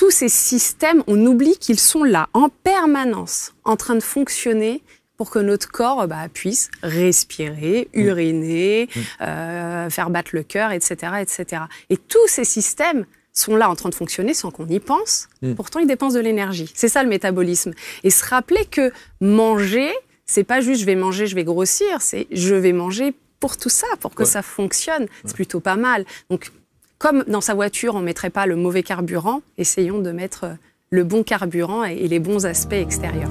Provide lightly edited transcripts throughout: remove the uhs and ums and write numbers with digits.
tous ces systèmes, on oublie qu'ils sont là, en permanence, en train de fonctionner pour que notre corps puisse respirer, uriner, faire battre le cœur, etc., etc. Et tous ces systèmes sont là en train de fonctionner sans qu'on y pense. Pourtant, ils dépensent de l'énergie. C'est ça le métabolisme. Et se rappeler que manger, c'est pas juste je vais manger, je vais grossir, c'est je vais manger pour tout ça, pour que ça fonctionne. C'est plutôt pas mal. Donc, comme dans sa voiture, on ne mettrait pas le mauvais carburant, essayons de mettre le bon carburant et les bons aspects extérieurs.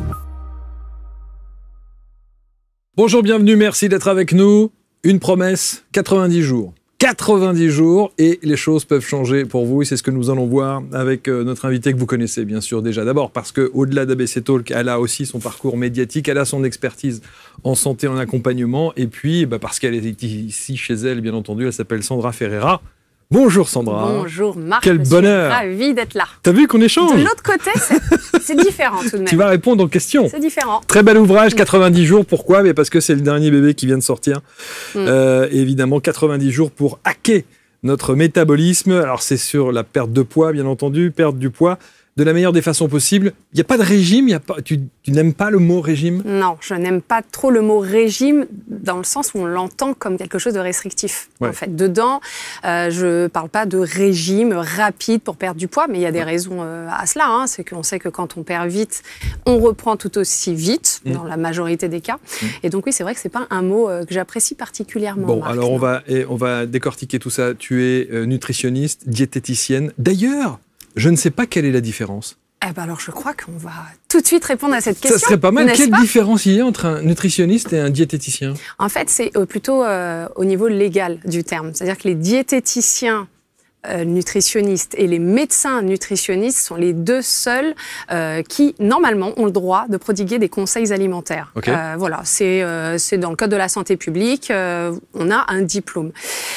Bonjour, bienvenue, merci d'être avec nous. Une promesse, 90 jours. 90 jours et les choses peuvent changer pour vous. Et c'est ce que nous allons voir avec notre invitée que vous connaissez bien sûr déjà. D'abord parce qu'au-delà d'ABC Talk, elle a aussi son parcours médiatique, elle a son expertise en santé, en accompagnement. Et puis parce qu'elle est ici chez elle, bien entendu, elle s'appelle Sandra Ferreira. Bonjour Sandra. Bonjour Marc. Quel bonheur. Je suis ravie d'être là. T'as vu qu'on échange? De l'autre côté, c'est différent tout de même. Tu vas répondre aux questions. C'est différent. Très bel ouvrage, 90 jours. Pourquoi? Mais parce que c'est le dernier bébé qui vient de sortir. Évidemment, 90 jours pour hacker notre métabolisme. Alors c'est sur la perte de poids, bien entendu, perdre du poids de la meilleure des façons possibles. Il n'y a pas de régime, tu n'aimes pas le mot régime? Non, je n'aime pas trop le mot régime dans le sens où on l'entend comme quelque chose de restrictif. En fait, dedans, je ne parle pas de régime rapide pour perdre du poids, mais il y a des raisons à cela. C'est qu'on sait que quand on perd vite, on reprend tout aussi vite, dans la majorité des cas. Et donc oui, c'est vrai que ce n'est pas un mot que j'apprécie particulièrement. Bon, Marc, alors on va décortiquer tout ça. Tu es nutritionniste, diététicienne. D'ailleurs, je ne sais pas quelle est la différence. Alors, je crois qu'on va tout de suite répondre à cette question. Ça serait pas mal. Quelle différence il y a entre un nutritionniste et un diététicien? En fait, c'est plutôt au niveau légal du terme. C'est-à-dire que les diététiciens nutritionnistes et les médecins nutritionnistes sont les deux seuls qui, normalement, ont le droit de prodiguer des conseils alimentaires. Voilà, c'est dans le code de la santé publique, on a un diplôme.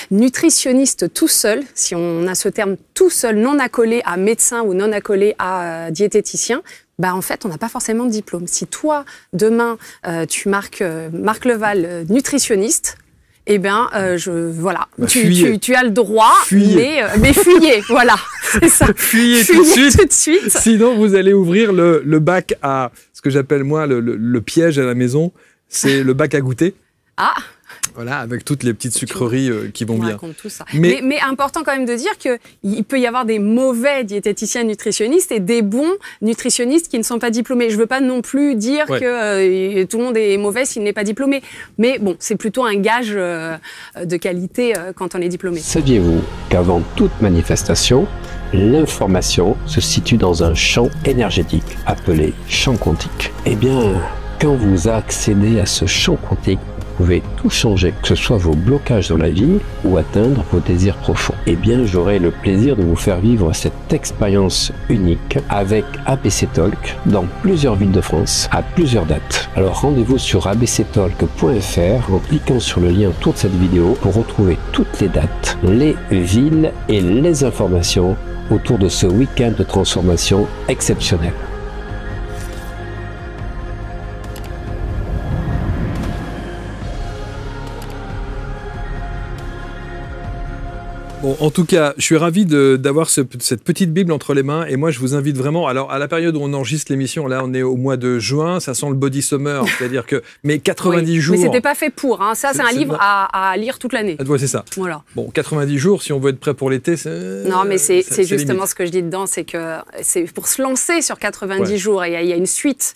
Nutritionniste tout seul, si on a ce terme tout seul, non accolé à médecin ou non accolé à diététicien, en fait, on n'a pas forcément de diplôme. Si toi, demain, tu marques Marc Leval nutritionniste, voilà, tu as le droit, mais fuyez, voilà, c'est ça. Fuyez tout de suite. Sinon, vous allez ouvrir le bac à, ce que j'appelle moi le piège à la maison, c'est le bac à goûter. Ah. Voilà, avec toutes les petites sucreries qui vont bien. Tout ça. Mais important quand même de dire qu'il peut y avoir des mauvais diététiciens nutritionnistes et des bons nutritionnistes qui ne sont pas diplômés. Je ne veux pas non plus dire que tout le monde est mauvais s'il n'est pas diplômé. Mais bon, c'est plutôt un gage de qualité quand on est diplômé. Saviez-vous qu'avant toute manifestation, l'information se situe dans un champ énergétique appelé champ quantique? Eh bien, quand vous accédez à ce champ quantique, vous pouvez tout changer, que ce soit vos blocages dans la vie ou atteindre vos désirs profonds. Eh bien, j'aurai le plaisir de vous faire vivre cette expérience unique avec ABC Talk dans plusieurs villes de France à plusieurs dates. Alors rendez-vous sur abctalk.fr en cliquant sur le lien autour de cette vidéo pour retrouver toutes les dates, les villes et les informations autour de ce week-end de transformation exceptionnel. Bon, en tout cas, je suis ravi d'avoir cette petite Bible entre les mains et moi je vous invite vraiment, alors à la période où on enregistre l'émission, là on est au mois de juin, ça sent le body summer, c'est-à-dire que, mais 90 jours... Mais c'était pas fait pour, ça c'est un livre à lire toute l'année. Ouais, c'est ça. Voilà. Bon, 90 jours, si on veut être prêt pour l'été, c'est... Non, mais c'est justement limite. Ce que je dis dedans, c'est que c'est pour se lancer sur 90 jours, et il y a une suite.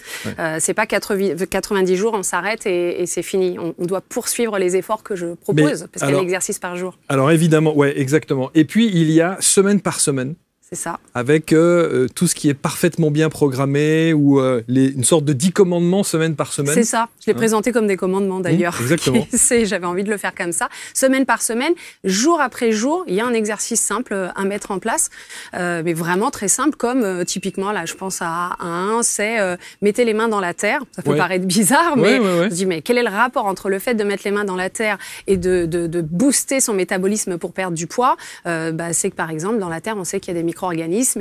C'est pas 90 jours, on s'arrête et c'est fini. On doit poursuivre les efforts que je propose, parce qu'il y a un exercice par jour. Alors évidemment, exactement. Et puis, il y a semaine par semaine. C'est ça. Avec tout ce qui est parfaitement bien programmé ou une sorte de 10 commandements semaine par semaine. C'est ça. Je l'ai présenté comme des commandements d'ailleurs. Exactement. J'avais envie de le faire comme ça. Semaine par semaine, jour après jour, il y a un exercice simple à mettre en place, mais vraiment très simple, comme typiquement, là, je pense à un, c'est mettez les mains dans la terre. Ça peut paraître bizarre, mais je me dis, mais quel est le rapport entre le fait de mettre les mains dans la terre et de booster son métabolisme pour perdre du poids? C'est que par exemple, dans la terre, on sait qu'il y a des micro-organismes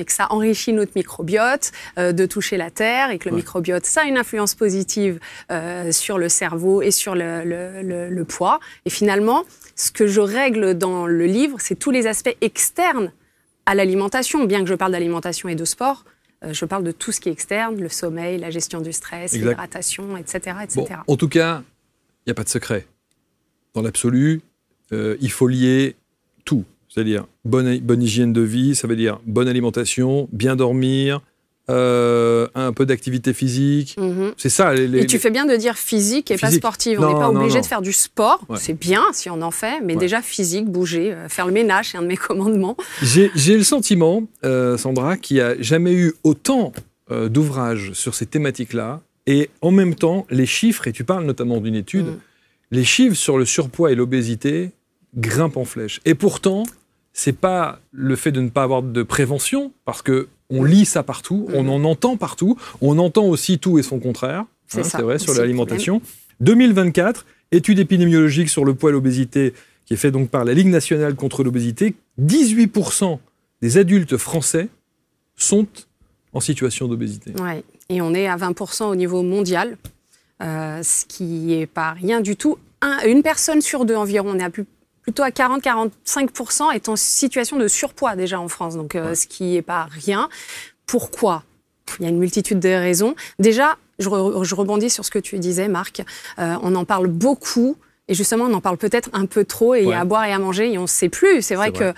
et que ça enrichit notre microbiote de toucher la terre et que le microbiote, ça a une influence positive sur le cerveau et sur le poids. Et finalement, ce que je règle dans le livre, c'est tous les aspects externes à l'alimentation. Bien que je parle d'alimentation et de sport, je parle de tout ce qui est externe, le sommeil, la gestion du stress, l'hydratation, etc., etc. Bon, en tout cas, il n'y a pas de secret. Dans l'absolu, il faut lier tout. C'est-à-dire bonne hygiène de vie, ça veut dire bonne alimentation, bien dormir, un peu d'activité physique. C'est ça. Et tu fais bien de dire physique et pas sportive. On n'est pas obligé de faire du sport. Ouais. C'est bien si on en fait, mais déjà physique, bouger, faire le ménage, c'est un de mes commandements. J'ai le sentiment, Sandra, qu'il n'y a jamais eu autant d'ouvrages sur ces thématiques-là. Et en même temps, les chiffres, et tu parles notamment d'une étude, les chiffres sur le surpoids et l'obésité grimpent en flèche. Et pourtant, c'est pas le fait de ne pas avoir de prévention, parce que on lit ça partout, on en entend partout, on entend aussi tout et son contraire, c'est vrai, sur l'alimentation. 2024, étude épidémiologique sur le poids et l'obésité, qui est faite donc par la Ligue nationale contre l'obésité, 18% des adultes français sont en situation d'obésité. Ouais. Et on est à 20% au niveau mondial, ce qui n'est pas rien du tout. Une personne sur deux environ, on est plutôt à 40-45% est en situation de surpoids déjà en France, donc ce qui n'est pas rien. Pourquoi ? Il y a une multitude de raisons. Déjà, je rebondis sur ce que tu disais, Marc, on en parle beaucoup. Et justement, on en parle peut-être un peu trop, et il y a à boire et à manger, et on ne sait plus. C'est vrai que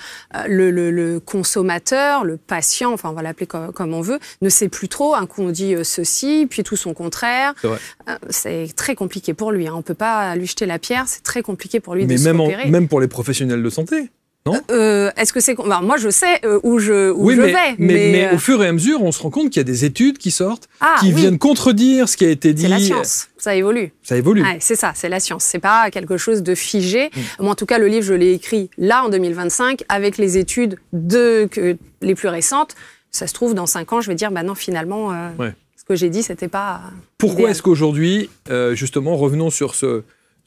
le consommateur, le patient, enfin on va l'appeler comme on veut, ne sait plus trop. Un coup on dit ceci, puis tout son contraire. C'est très compliqué pour lui. On ne peut pas lui jeter la pierre, c'est très compliqué pour lui de se repérer. Même pour les professionnels de santé. Non est-ce que c'est... Enfin, moi, je sais où je vais. Mais au fur et à mesure, on se rend compte qu'il y a des études qui sortent, qui viennent contredire ce qui a été dit. C'est la science, ça évolue. Ça évolue. Ouais, c'est ça, c'est la science. C'est pas quelque chose de figé. Moi, en tout cas, le livre, je l'ai écrit là, en 2025, avec les études les plus récentes. Ça se trouve, dans 5 ans, je vais dire, bah non, finalement, ce que j'ai dit, c'était pas... Pourquoi est-ce qu'aujourd'hui, justement, revenons sur ce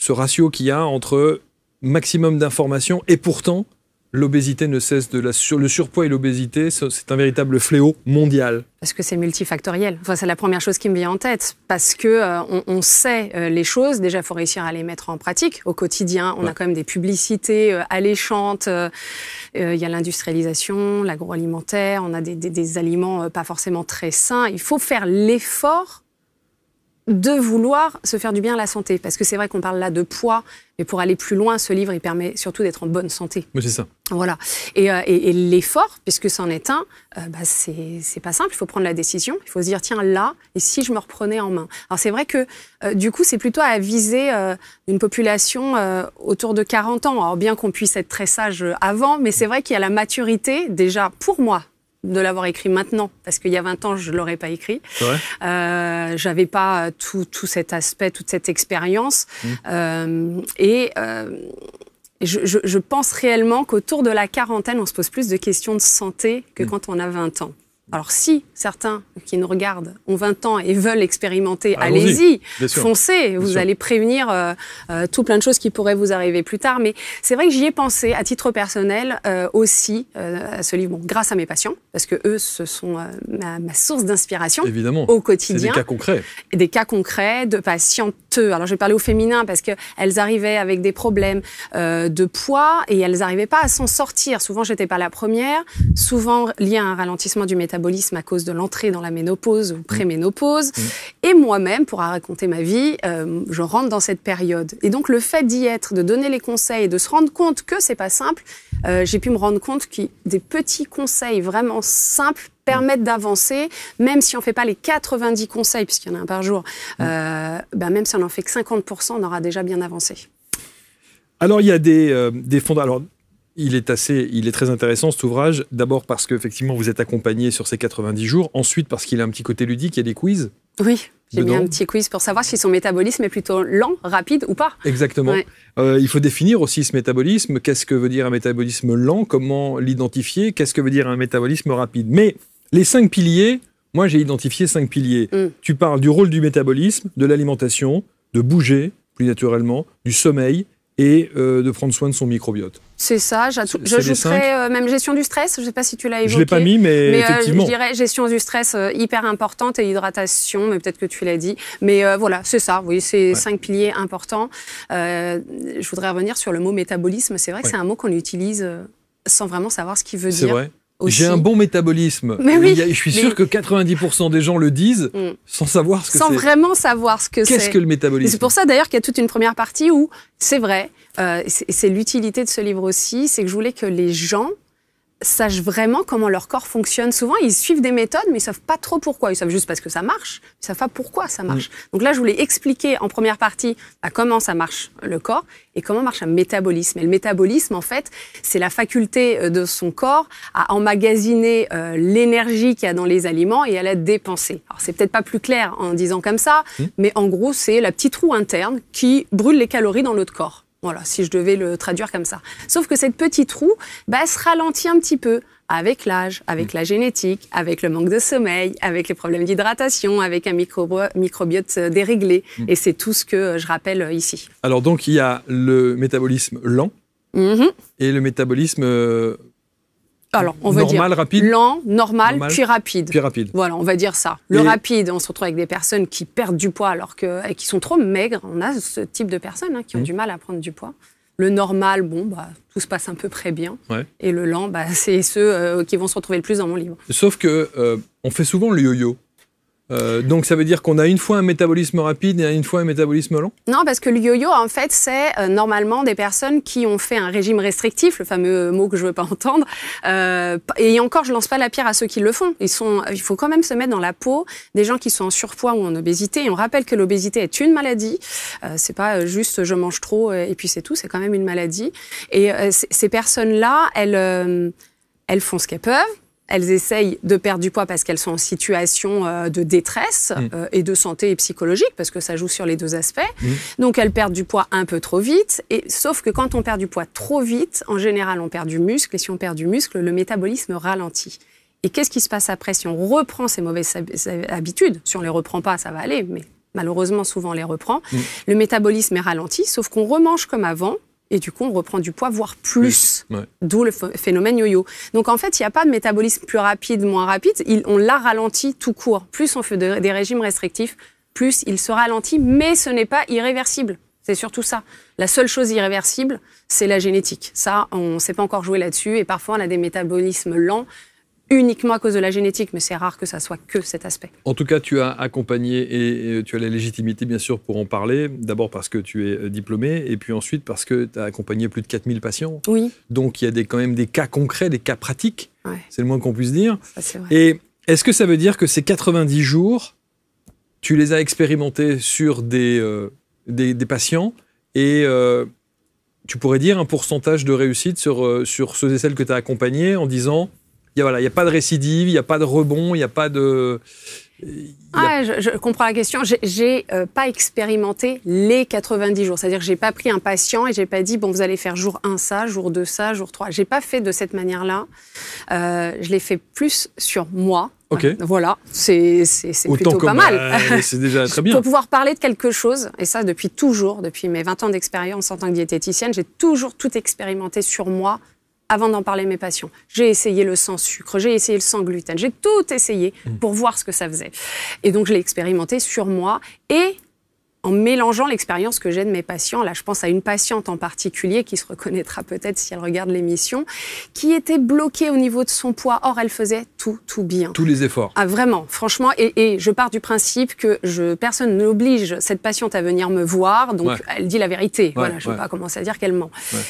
ratio qu'il y a entre maximum d'informations et pourtant... L'obésité ne cesse le surpoids et l'obésité, c'est un véritable fléau mondial. Parce que c'est multifactoriel. Enfin, c'est la première chose qui me vient en tête. Parce que on sait les choses. Déjà, il faut réussir à les mettre en pratique au quotidien. On a quand même des publicités alléchantes. Il y a l'industrialisation, l'agroalimentaire. On a des aliments pas forcément très sains. Il faut faire l'effort de vouloir se faire du bien à la santé. Parce que c'est vrai qu'on parle là de poids, mais pour aller plus loin, ce livre, il permet surtout d'être en bonne santé. Mais c'est ça. Voilà. Et l'effort, puisque c'en est un, c'est pas simple, il faut prendre la décision, il faut se dire, tiens, là, et si je me reprenais en main ? Alors c'est vrai que, du coup, c'est plutôt à viser une population autour de 40 ans. Alors bien qu'on puisse être très sage avant, mais c'est vrai qu'il y a la maturité, déjà, pour moi, de l'avoir écrit maintenant, parce qu'il y a 20 ans, je ne l'aurais pas écrit. J'avais pas tout cet aspect, toute cette expérience. Je pense réellement qu'autour de la quarantaine, on se pose plus de questions de santé que quand on a 20 ans. Alors si certains qui nous regardent ont 20 ans et veulent expérimenter, allez-y, foncez, vous allez prévenir tout plein de choses qui pourraient vous arriver plus tard. Mais c'est vrai que j'y ai pensé à titre personnel aussi à ce livre, grâce à mes patients, parce que eux, ce sont ma source d'inspiration au quotidien. C'est des cas concrets. Et des cas concrets de patientes. Alors je vais parler au féminin parce qu'elles arrivaient avec des problèmes de poids et elles n'arrivaient pas à s'en sortir. Souvent, j'étais pas la première, souvent lié à un ralentissement du métabolisme à cause de l'entrée dans la ménopause ou préménopause. Et moi-même, pour raconter ma vie, je rentre dans cette période. Et donc, le fait d'y être, de donner les conseils, de se rendre compte que c'est pas simple, j'ai pu me rendre compte que des petits conseils vraiment simples permettent d'avancer, même si on ne fait pas les 90 conseils, puisqu'il y en a un par jour, même si on n'en fait que 50%, on aura déjà bien avancé. Alors, il y a des fonds... Alors, il est très intéressant cet ouvrage, d'abord parce qu'effectivement vous êtes accompagné sur ces 90 jours, ensuite parce qu'il a un petit côté ludique, il y a des quiz. Oui, j'ai mis un petit quiz pour savoir si son métabolisme est plutôt lent, rapide ou pas. Exactement. Ouais. Il faut définir aussi ce métabolisme, qu'est-ce que veut dire un métabolisme lent, comment l'identifier, qu'est-ce que veut dire un métabolisme rapide. Mais les 5 piliers, moi j'ai identifié 5 piliers. Tu parles du rôle du métabolisme, de l'alimentation, de bouger plus naturellement, du sommeil, et de prendre soin de son microbiote. C'est ça, j'ajouterais même gestion du stress, je ne sais pas si tu l'as évoqué. Je ne l'ai pas mis, mais effectivement. Je dirais gestion du stress hyper importante et hydratation, mais peut-être que tu l'as dit. Mais voilà, c'est ça, oui, c'est 5 piliers importants. Je voudrais revenir sur le mot métabolisme, c'est vrai que c'est un mot qu'on utilise sans vraiment savoir ce qu'il veut dire. C'est vrai. aussi. J'ai un bon métabolisme. Mais oui, je suis sûr que 90% des gens le disent sans savoir ce que c'est. Sans vraiment savoir ce que c'est. Qu'est-ce que le métabolisme? C'est pour ça d'ailleurs qu'il y a toute une première partie où, c'est vrai, c'est l'utilité de ce livre aussi, c'est que je voulais que les gens sachent vraiment comment leur corps fonctionne. Souvent, ils suivent des méthodes, mais ils savent pas trop pourquoi. Ils savent juste parce que ça marche, ils savent pas pourquoi ça marche. Donc là, je voulais expliquer en première partie comment ça marche le corps et comment marche un métabolisme. Et le métabolisme, en fait, c'est la faculté de son corps à emmagasiner l'énergie qu'il y a dans les aliments et à la dépenser. Alors, c'est peut-être pas plus clair en disant comme ça, mais en gros, c'est la petite roue interne qui brûle les calories dans notre corps. Voilà, si je devais le traduire comme ça. Sauf que cette petite roue, elle se ralentit un petit peu avec l'âge, avec la génétique, avec le manque de sommeil, avec les problèmes d'hydratation, avec un microbiote déréglé. Et c'est tout ce que je rappelle ici. Alors donc, il y a le métabolisme lent et le métabolisme alors, on va normal, dire rapide. Lent, normal, puis rapide. Puis rapide. Voilà, on va dire ça. Le rapide, on se retrouve avec des personnes qui perdent du poids alors qui sont trop maigres. On a ce type de personnes qui ont du mal à prendre du poids. Le normal, tout se passe à peu près bien. Ouais. Et le lent, c'est ceux qui vont se retrouver le plus dans mon livre. Sauf que on fait souvent le yo-yo. Donc ça veut dire qu'on a une fois un métabolisme rapide et une fois un métabolisme lent? Non, parce que le yo-yo, en fait, c'est normalement des personnes qui ont fait un régime restrictif, le fameux mot que je veux pas entendre. Et encore, je lance pas la pierre à ceux qui le font. Il faut quand même se mettre dans la peau des gens qui sont en surpoids ou en obésité. Et on rappelle que l'obésité est une maladie. C'est pas juste je mange trop et puis c'est tout. C'est quand même une maladie. Et ces personnes-là, elles font ce qu'elles peuvent. Elles essayent de perdre du poids parce qu'elles sont en situation de détresse et de santé psychologique, parce que ça joue sur les deux aspects. Donc elles perdent du poids un peu trop vite. Sauf que quand on perd du poids trop vite, en général, on perd du muscle. Et si on perd du muscle, le métabolisme ralentit. Et qu'est-ce qui se passe après si on reprend ces mauvaises habitudes? Si on les reprend pas, ça va aller, mais malheureusement, souvent on les reprend. Le métabolisme est ralenti, sauf qu'on remange comme avant. Et du coup, on reprend du poids, voire plus. Ouais. D'où le phénomène yo-yo. Donc, en fait, il n'y a pas de métabolisme plus rapide, moins rapide. On l'a ralenti tout court. Plus on fait des régimes restrictifs, plus il se ralentit. Mais ce n'est pas irréversible. C'est surtout ça. La seule chose irréversible, c'est la génétique. Ça, on ne sait pas encore jouer là-dessus. Et parfois, on a des métabolismes lents uniquement à cause de la génétique, mais c'est rare que ça soit que cet aspect. En tout cas, tu as accompagné et tu as la légitimité, bien sûr, pour en parler. D'abord parce que tu es diplômé, et puis ensuite parce que tu as accompagné plus de 4000 patients. Oui. Donc, il y a quand même des cas concrets, des cas pratiques. Ouais. C'est le moins qu'on puisse dire. Ça, c'est vrai. Et est-ce que ça veut dire que ces 90 jours, tu les as expérimentés sur des patients et tu pourrais dire un pourcentage de réussite sur ceux et celles que tu as accompagnés en disant... Il n'y a pas de récidive, il n'y a pas de rebond, il n'y a pas de... Je comprends la question. J'ai pas expérimenté les 90 jours. C'est-à-dire que j'ai pas pris un patient et j'ai pas dit, vous allez faire jour 1 ça, jour 2 ça, jour 3. J'ai pas fait de cette manière-là. Je l'ai fait plus sur moi. Okay. Voilà, c'est plutôt pas mal. C'est déjà très bien. Pour pouvoir parler de quelque chose, et ça depuis toujours, depuis mes 20 ans d'expérience en tant que diététicienne, j'ai toujours tout expérimenté sur moi, avant d'en parler à mes patients. J'ai essayé le sans sucre, j'ai essayé le sans gluten, j'ai tout essayé pour voir ce que ça faisait. Et donc, je l'ai expérimenté sur moi et en mélangeant l'expérience que j'ai de mes patients. Là, je pense à une patiente en particulier qui se reconnaîtra peut-être si elle regarde l'émission, qui était bloquée au niveau de son poids. Or, elle faisait tout bien. Tous les efforts. Ah, vraiment, franchement. Et je pars du principe que personne n'oblige cette patiente à venir me voir. Donc, elle dit la vérité. Voilà, je ne vais pas commencer à dire qu'elle ment.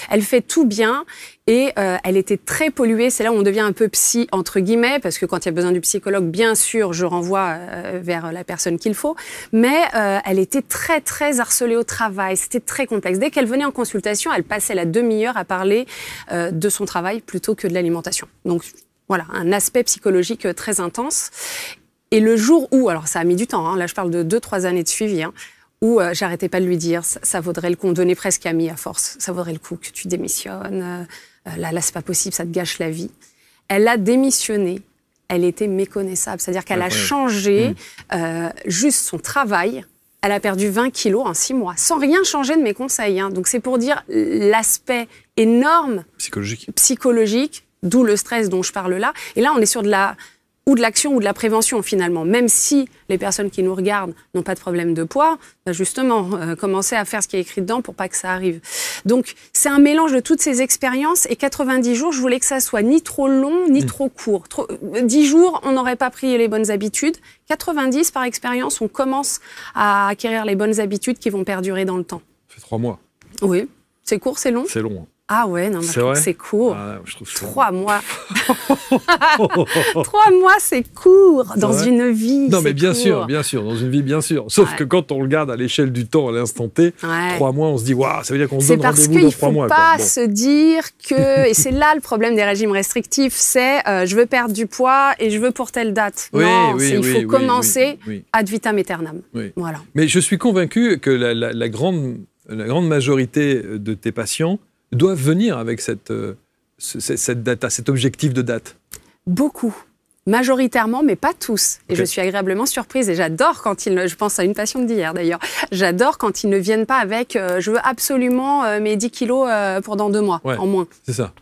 Elle fait tout bien. Et elle était très polluée. C'est là où on devient un peu psy, entre guillemets, parce que quand il y a besoin du psychologue, bien sûr, je renvoie vers la personne qu'il faut. Mais elle était très harcelée au travail. C'était très complexe. Dès qu'elle venait en consultation, elle passait la demi-heure à parler de son travail plutôt que de l'alimentation. Donc, voilà, un aspect psychologique très intense. Et le jour où, alors ça a mis du temps, là je parle de 2-3 années de suivi, où j'arrêtais pas de lui dire, ça vaudrait le coup, on donnait presque ami à force, ça vaudrait le coup que tu démissionnes, là c'est pas possible, ça te gâche la vie. Elle a démissionné, elle était méconnaissable, c'est-à-dire qu'elle a changé juste son travail, elle a perdu 20 kilos en 6 mois, sans rien changer de mes conseils. Donc c'est pour dire l'aspect énorme psychologique, d'où le stress dont je parle là. Et là, on est sur de la ou de l'action ou de la prévention finalement. Même si les personnes qui nous regardent n'ont pas de problème de poids, bah justement, commencer à faire ce qui est écrit dedans pour pas que ça arrive. Donc, c'est un mélange de toutes ces expériences et 90 jours, je voulais que ça soit ni trop long, ni trop court. 10 jours, on n'aurait pas pris les bonnes habitudes. 90, par expérience, on commence à acquérir les bonnes habitudes qui vont perdurer dans le temps. Ça fait 3 mois. Oui. C'est court, c'est long? C'est long. Hein. Ah ouais, non, je trouve que c'est court. Ah, je trouve 3 mois. 3 mois, c'est court dans une vie. Non, mais bien sûr, dans une vie, bien sûr. Sauf que quand on regarde à l'échelle du temps, à l'instant T, 3 mois, on se dit, waouh, ça veut dire qu'on se donne rendez-vous dans 3 mois. C'est parce qu'il ne faut pas se dire que, et c'est là le problème des régimes restrictifs, c'est je veux perdre du poids et je veux pour telle date. Il faut commencer ad vitam aeternam. Voilà. Mais je suis convaincu que la grande majorité de tes patients doivent venir avec cette data, cet objectif de date. Beaucoup. Majoritairement, mais pas tous. Et je suis agréablement surprise. Et j'adore quand ils... Je pense à une patiente d'hier, d'ailleurs. J'adore quand ils ne viennent pas avec je veux absolument mes 10 kilos pour dans 2 mois, en moins. C'est ça.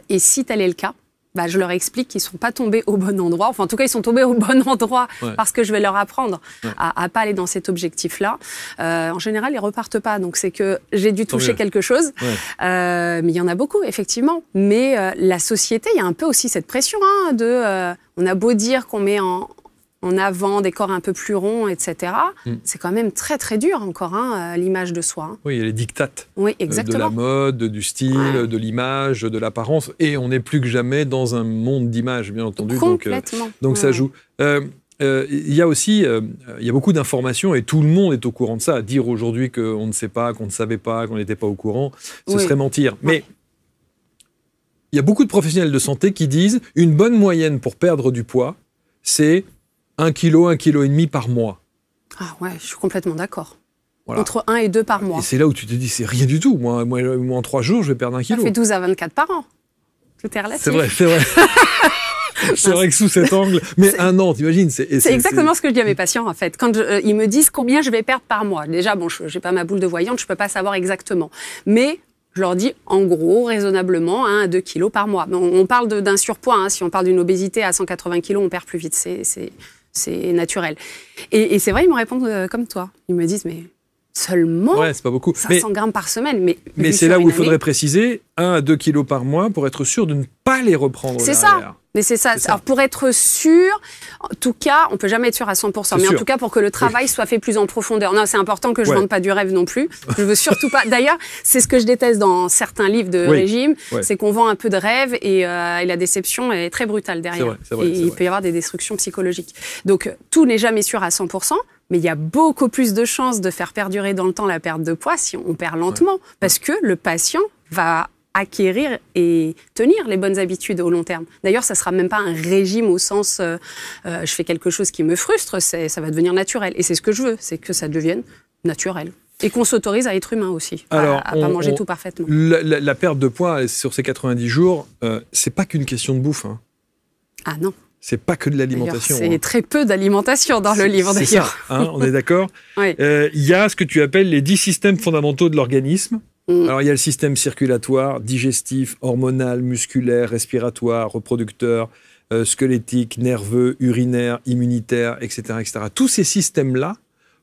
Et si tel est le cas, bah, je leur explique qu'ils ne sont pas tombés au bon endroit. Enfin, en tout cas, ils sont tombés au bon endroit parce que je vais leur apprendre à pas aller dans cet objectif-là. En général, ils repartent pas. Donc, c'est que j'ai dû toucher quelque chose. Mais il y en a beaucoup, effectivement. Mais la société, il y a un peu aussi cette pression on a beau dire qu'on met en avant des corps un peu plus ronds, etc. C'est quand même très, très dur encore, l'image de soi. Oui, il y a les dictates exactement. De la mode, du style, de l'image, de l'apparence. Et on n'est plus que jamais dans un monde d'images, bien entendu. Complètement. Donc ça joue. Il y a aussi il y a beaucoup d'informations et tout le monde est au courant de ça. Dire aujourd'hui qu'on ne sait pas, qu'on ne savait pas, qu'on n'était pas au courant, ce serait mentir. Mais il y a beaucoup de professionnels de santé qui disent une bonne moyenne pour perdre du poids, c'est 1 kilo, 1,5 kg par mois. Ah ouais, je suis complètement d'accord. Voilà. Entre 1 et 2 par mois. Et c'est là où tu te dis, c'est rien du tout. Moi, en 3 jours, je vais perdre 1 kilo. Ça fait 12 à 24 par an. Tout est relatif. C'est vrai. C'est vrai que sous cet angle, mais 1 an, t'imagines. C'est exactement ce que je dis à mes patients, en fait. Quand ils me disent combien je vais perdre par mois. Déjà, bon, je n'ai pas ma boule de voyante, je ne peux pas savoir exactement. Mais je leur dis, en gros, raisonnablement, 1 à 2 kilos par mois. On parle d'un surpoids. Si on parle d'une obésité à 180 kilos, on perd plus vite. C'est naturel. Et c'est vrai, ils me répondent comme toi. Ils me disent, mais seulement c'est pas beaucoup. 500 grammes par semaine. Mais c'est là où il faudrait préciser 1 à 2 kilos par mois pour être sûr de ne pas les reprendre derrière. C'est ça. Mais c'est ça. Alors, pour être sûr, en tout cas, on peut jamais être sûr à 100%. Mais en tout cas, pour que le travail soit fait plus en profondeur. Non, c'est important que je vende pas du rêve non plus. Je veux surtout pas. D'ailleurs, c'est ce que je déteste dans certains livres de régime. C'est qu'on vend un peu de rêve et la déception est très brutale derrière. C'est vrai, il peut y avoir des destructions psychologiques. Donc, tout n'est jamais sûr à 100%. Mais il y a beaucoup plus de chances de faire perdurer dans le temps la perte de poids si on perd lentement. Parce que le patient va acquérir et tenir les bonnes habitudes au long terme. D'ailleurs, ça ne sera même pas un régime au sens je fais quelque chose qui me frustre, ça va devenir naturel. Et c'est ce que je veux, c'est que ça devienne naturel. Et qu'on s'autorise à être humain aussi, à pas manger tout parfaitement. La perte de poids sur ces 90 jours, c'est pas qu'une question de bouffe. Ah non. C'est pas que de l'alimentation. C'est très peu d'alimentation dans le livre, d'ailleurs. C'est ça, on est d'accord. Il y a ce que tu appelles les 10 systèmes fondamentaux de l'organisme. Alors, il y a le système circulatoire, digestif, hormonal, musculaire, respiratoire, reproducteur, squelettique, nerveux, urinaire, immunitaire, etc., etc. Tous ces systèmes-là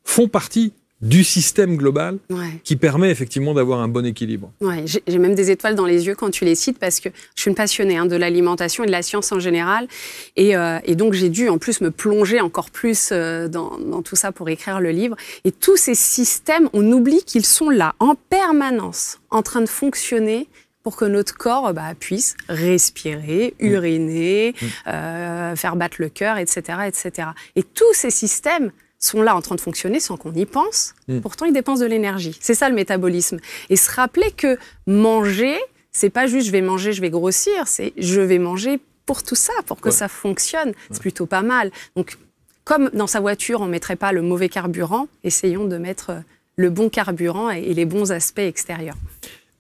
font partie du système global qui permet effectivement d'avoir un bon équilibre. Ouais, j'ai même des étoiles dans les yeux quand tu les cites parce que je suis une passionnée de l'alimentation et de la science en général. Et donc, j'ai dû en plus me plonger encore plus dans tout ça pour écrire le livre. Et tous ces systèmes, on oublie qu'ils sont là en permanence, en train de fonctionner pour que notre corps puisse respirer, uriner, faire battre le cœur, etc., etc. Et tous ces systèmes sont là en train de fonctionner sans qu'on y pense. Pourtant, ils dépensent de l'énergie. C'est ça le métabolisme. Et se rappeler que manger, c'est pas juste je vais manger, je vais grossir, c'est je vais manger pour tout ça, pour que ça fonctionne. C'est plutôt pas mal. Donc, comme dans sa voiture, on ne mettrait pas le mauvais carburant, essayons de mettre le bon carburant et les bons aspects extérieurs.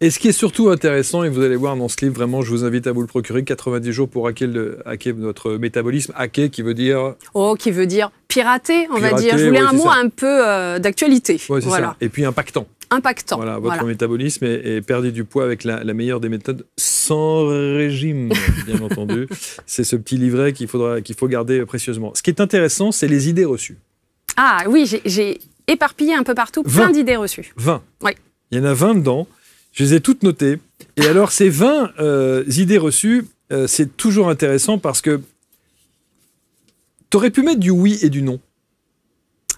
Et ce qui est surtout intéressant, et vous allez voir dans ce livre, vraiment, je vous invite à vous le procurer, 90 jours pour hacker notre métabolisme. Hacker qui veut dire... qui veut dire pirater, on va dire. Je voulais un mot un peu d'actualité. Ouais, c'est ça. Et puis impactant. impactant. Voilà, votre métabolisme et perdez du poids avec la meilleure des méthodes, sans régime, bien entendu. C'est ce petit livret qu'il faut garder précieusement. Ce qui est intéressant, c'est les idées reçues. Ah oui, j'ai éparpillé un peu partout, plein d'idées reçues. 20. Oui. Il y en a 20 dedans. Je les ai toutes notées. Et alors, ces 20 idées reçues, c'est toujours intéressant parce que tu aurais pu mettre du oui et du non.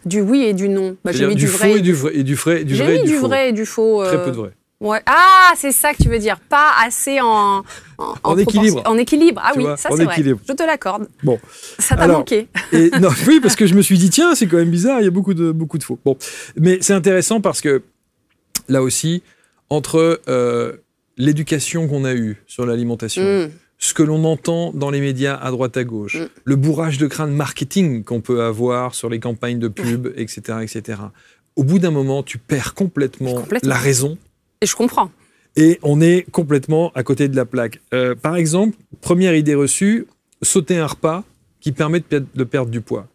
Du oui et du non. Bah, j'ai mis du vrai faux et du vrai. Et du vrai et du j'ai vrai mis et du du faux. vrai et du faux. Très peu de vrai. Ouais. Ah, c'est ça que tu veux dire. Pas assez en équilibre. En équilibre. Ah Tu oui, vois, ça en c'est vrai. équilibre. Je te l'accorde. Bon. Ça t'a manqué. Non, oui, parce que je me suis dit, tiens, c'est quand même bizarre, il y a beaucoup de faux. Bon. Mais c'est intéressant parce que, là aussi, entre l'éducation qu'on a eue sur l'alimentation, ce que l'on entend dans les médias à droite à gauche, le bourrage de crâne marketing qu'on peut avoir sur les campagnes de pub, etc., etc. Au bout d'un moment, tu perds complètement la raison. Et je comprends. Et on est complètement à côté de la plaque. Par exemple, première idée reçue, sauter un repas qui permet de perdre du poids.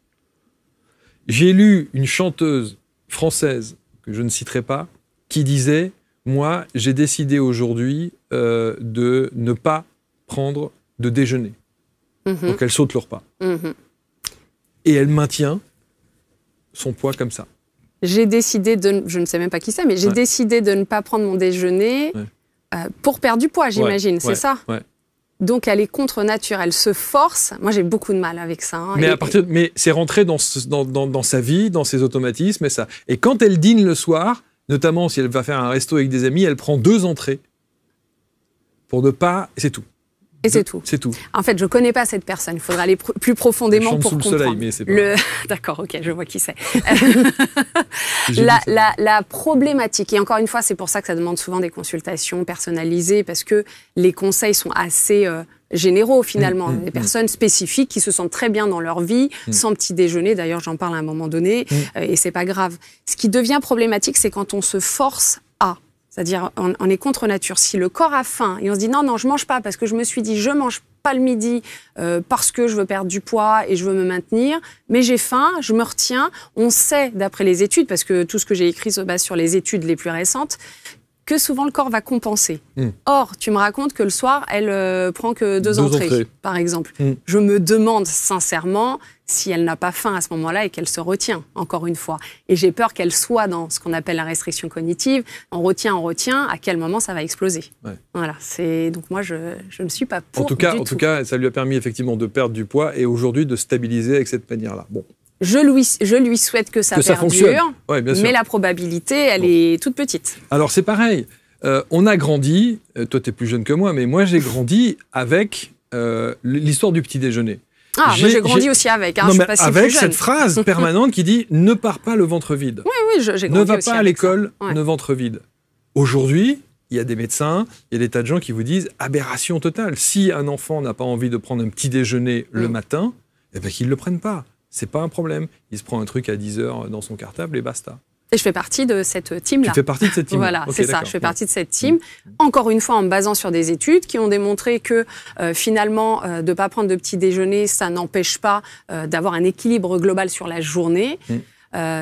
J'ai lu une chanteuse française, que je ne citerai pas, qui disait « Moi, j'ai décidé aujourd'hui de ne pas prendre de déjeuner. » Donc elle saute le repas. Et elle maintient son poids comme ça. J'ai décidé de... Je ne sais même pas qui c'est, mais j'ai décidé de ne pas prendre mon déjeuner pour perdre du poids, j'imagine. C'est ça. Donc, elle est contre nature. Elle se force. Moi, j'ai beaucoup de mal avec ça. Hein. Mais c'est rentré dans sa vie, dans ses automatismes et ça. Et quand elle dîne le soir, notamment si elle va faire un resto avec des amis, elle prend 2 entrées pour ne pas... C'est tout. Et c'est tout. C'est tout. En fait, je ne connais pas cette personne. Il faudra aller plus profondément pour comprendre. Soleil, mais c'est pas... D'accord, ok, je vois qui c'est. La problématique, et encore une fois, c'est pour ça que ça demande souvent des consultations personnalisées, parce que les conseils sont assez généraux finalement. Des personnes spécifiques qui se sentent très bien dans leur vie, sans petit déjeuner. D'ailleurs, j'en parle à un moment donné, et c'est pas grave. Ce qui devient problématique, c'est quand on se force à... C'est-à-dire, on est contre nature. Si le corps a faim et on se dit non, je mange pas parce que je me suis dit je mange pas le midi parce que je veux perdre du poids et je veux me maintenir, mais j'ai faim, je me retiens. On sait, d'après les études, parce que tout ce que j'ai écrit se base sur les études les plus récentes, que souvent le corps va compenser. Or, tu me racontes que le soir, elle prend que 2 entrées, par exemple. Je me demande sincèrement si elle n'a pas faim à ce moment-là et qu'elle se retient, encore une fois. Et j'ai peur qu'elle soit dans ce qu'on appelle la restriction cognitive. On retient, à quel moment ça va exploser. Voilà. Donc moi, je ne suis pas pour En tout cas, ça lui a permis effectivement de perdre du poids et aujourd'hui de stabiliser avec cette manière-là. Bon. Je lui souhaite que ça perdure, mais la probabilité, elle est toute petite. Alors c'est pareil, on a grandi, toi tu es plus jeune que moi, mais moi j'ai grandi avec l'histoire du petit déjeuner. Ah, moi j'ai grandi aussi avec, je suis pas si avec plus jeune. cette phrase permanente qui dit « ne pars pas le ventre vide ». Oui, j'ai grandi Ne va aussi pas à avec l'école, ça. ne ventre vide. Aujourd'hui, il y a des médecins, il y a des tas de gens qui vous disent « aberration totale ». Si un enfant n'a pas envie de prendre un petit déjeuner le matin, eh ben, qu'il ne le prenne pas. C'est pas un problème. Il se prend un truc à 10h dans son cartable et basta. Et je fais partie de cette team-là. Tu fais partie de cette team. Voilà, c'est ça. Je fais partie de cette team. Encore une fois, en me basant sur des études qui ont démontré que finalement, de ne pas prendre de petit déjeuner, ça n'empêche pas d'avoir un équilibre global sur la journée.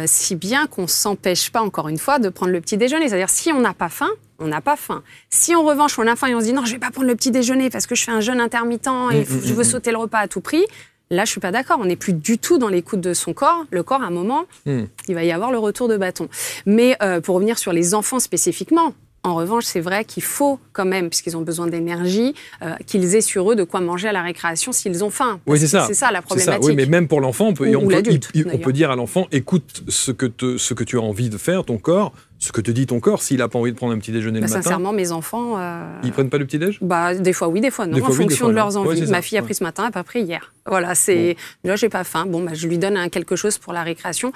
Si bien qu'on ne s'empêche pas, encore une fois, de prendre le petit déjeuner. C'est-à-dire, si on n'a pas faim, on n'a pas faim. Si en revanche, on a faim et on se dit non, je ne vais pas prendre le petit déjeuner parce que je fais un jeûne intermittent et je veux sauter le repas à tout prix. Là, je suis pas d'accord. On n'est plus du tout dans l'écoute de son corps. Le corps, à un moment, il va y avoir le retour de bâton. Mais pour revenir sur les enfants spécifiquement, en revanche, c'est vrai qu'il faut quand même, puisqu'ils ont besoin d'énergie, qu'ils aient sur eux de quoi manger à la récréation s'ils ont faim. Oui, c'est ça. C'est ça la problématique. Oui, mais même pour l'enfant, on peut dire à l'enfant, écoute ce que tu as envie de faire, ton corps, ce que te dit ton corps, s'il n'a pas envie de prendre un petit déjeuner le matin. Sincèrement, mes enfants... Ils prennent pas le petit déj ? Des fois oui, des fois non, en fonction de leurs envies. Ma fille a pris ce matin, elle n'a pas pris hier. Voilà, là, j'ai pas faim. Je lui donne quelque chose pour la récréation.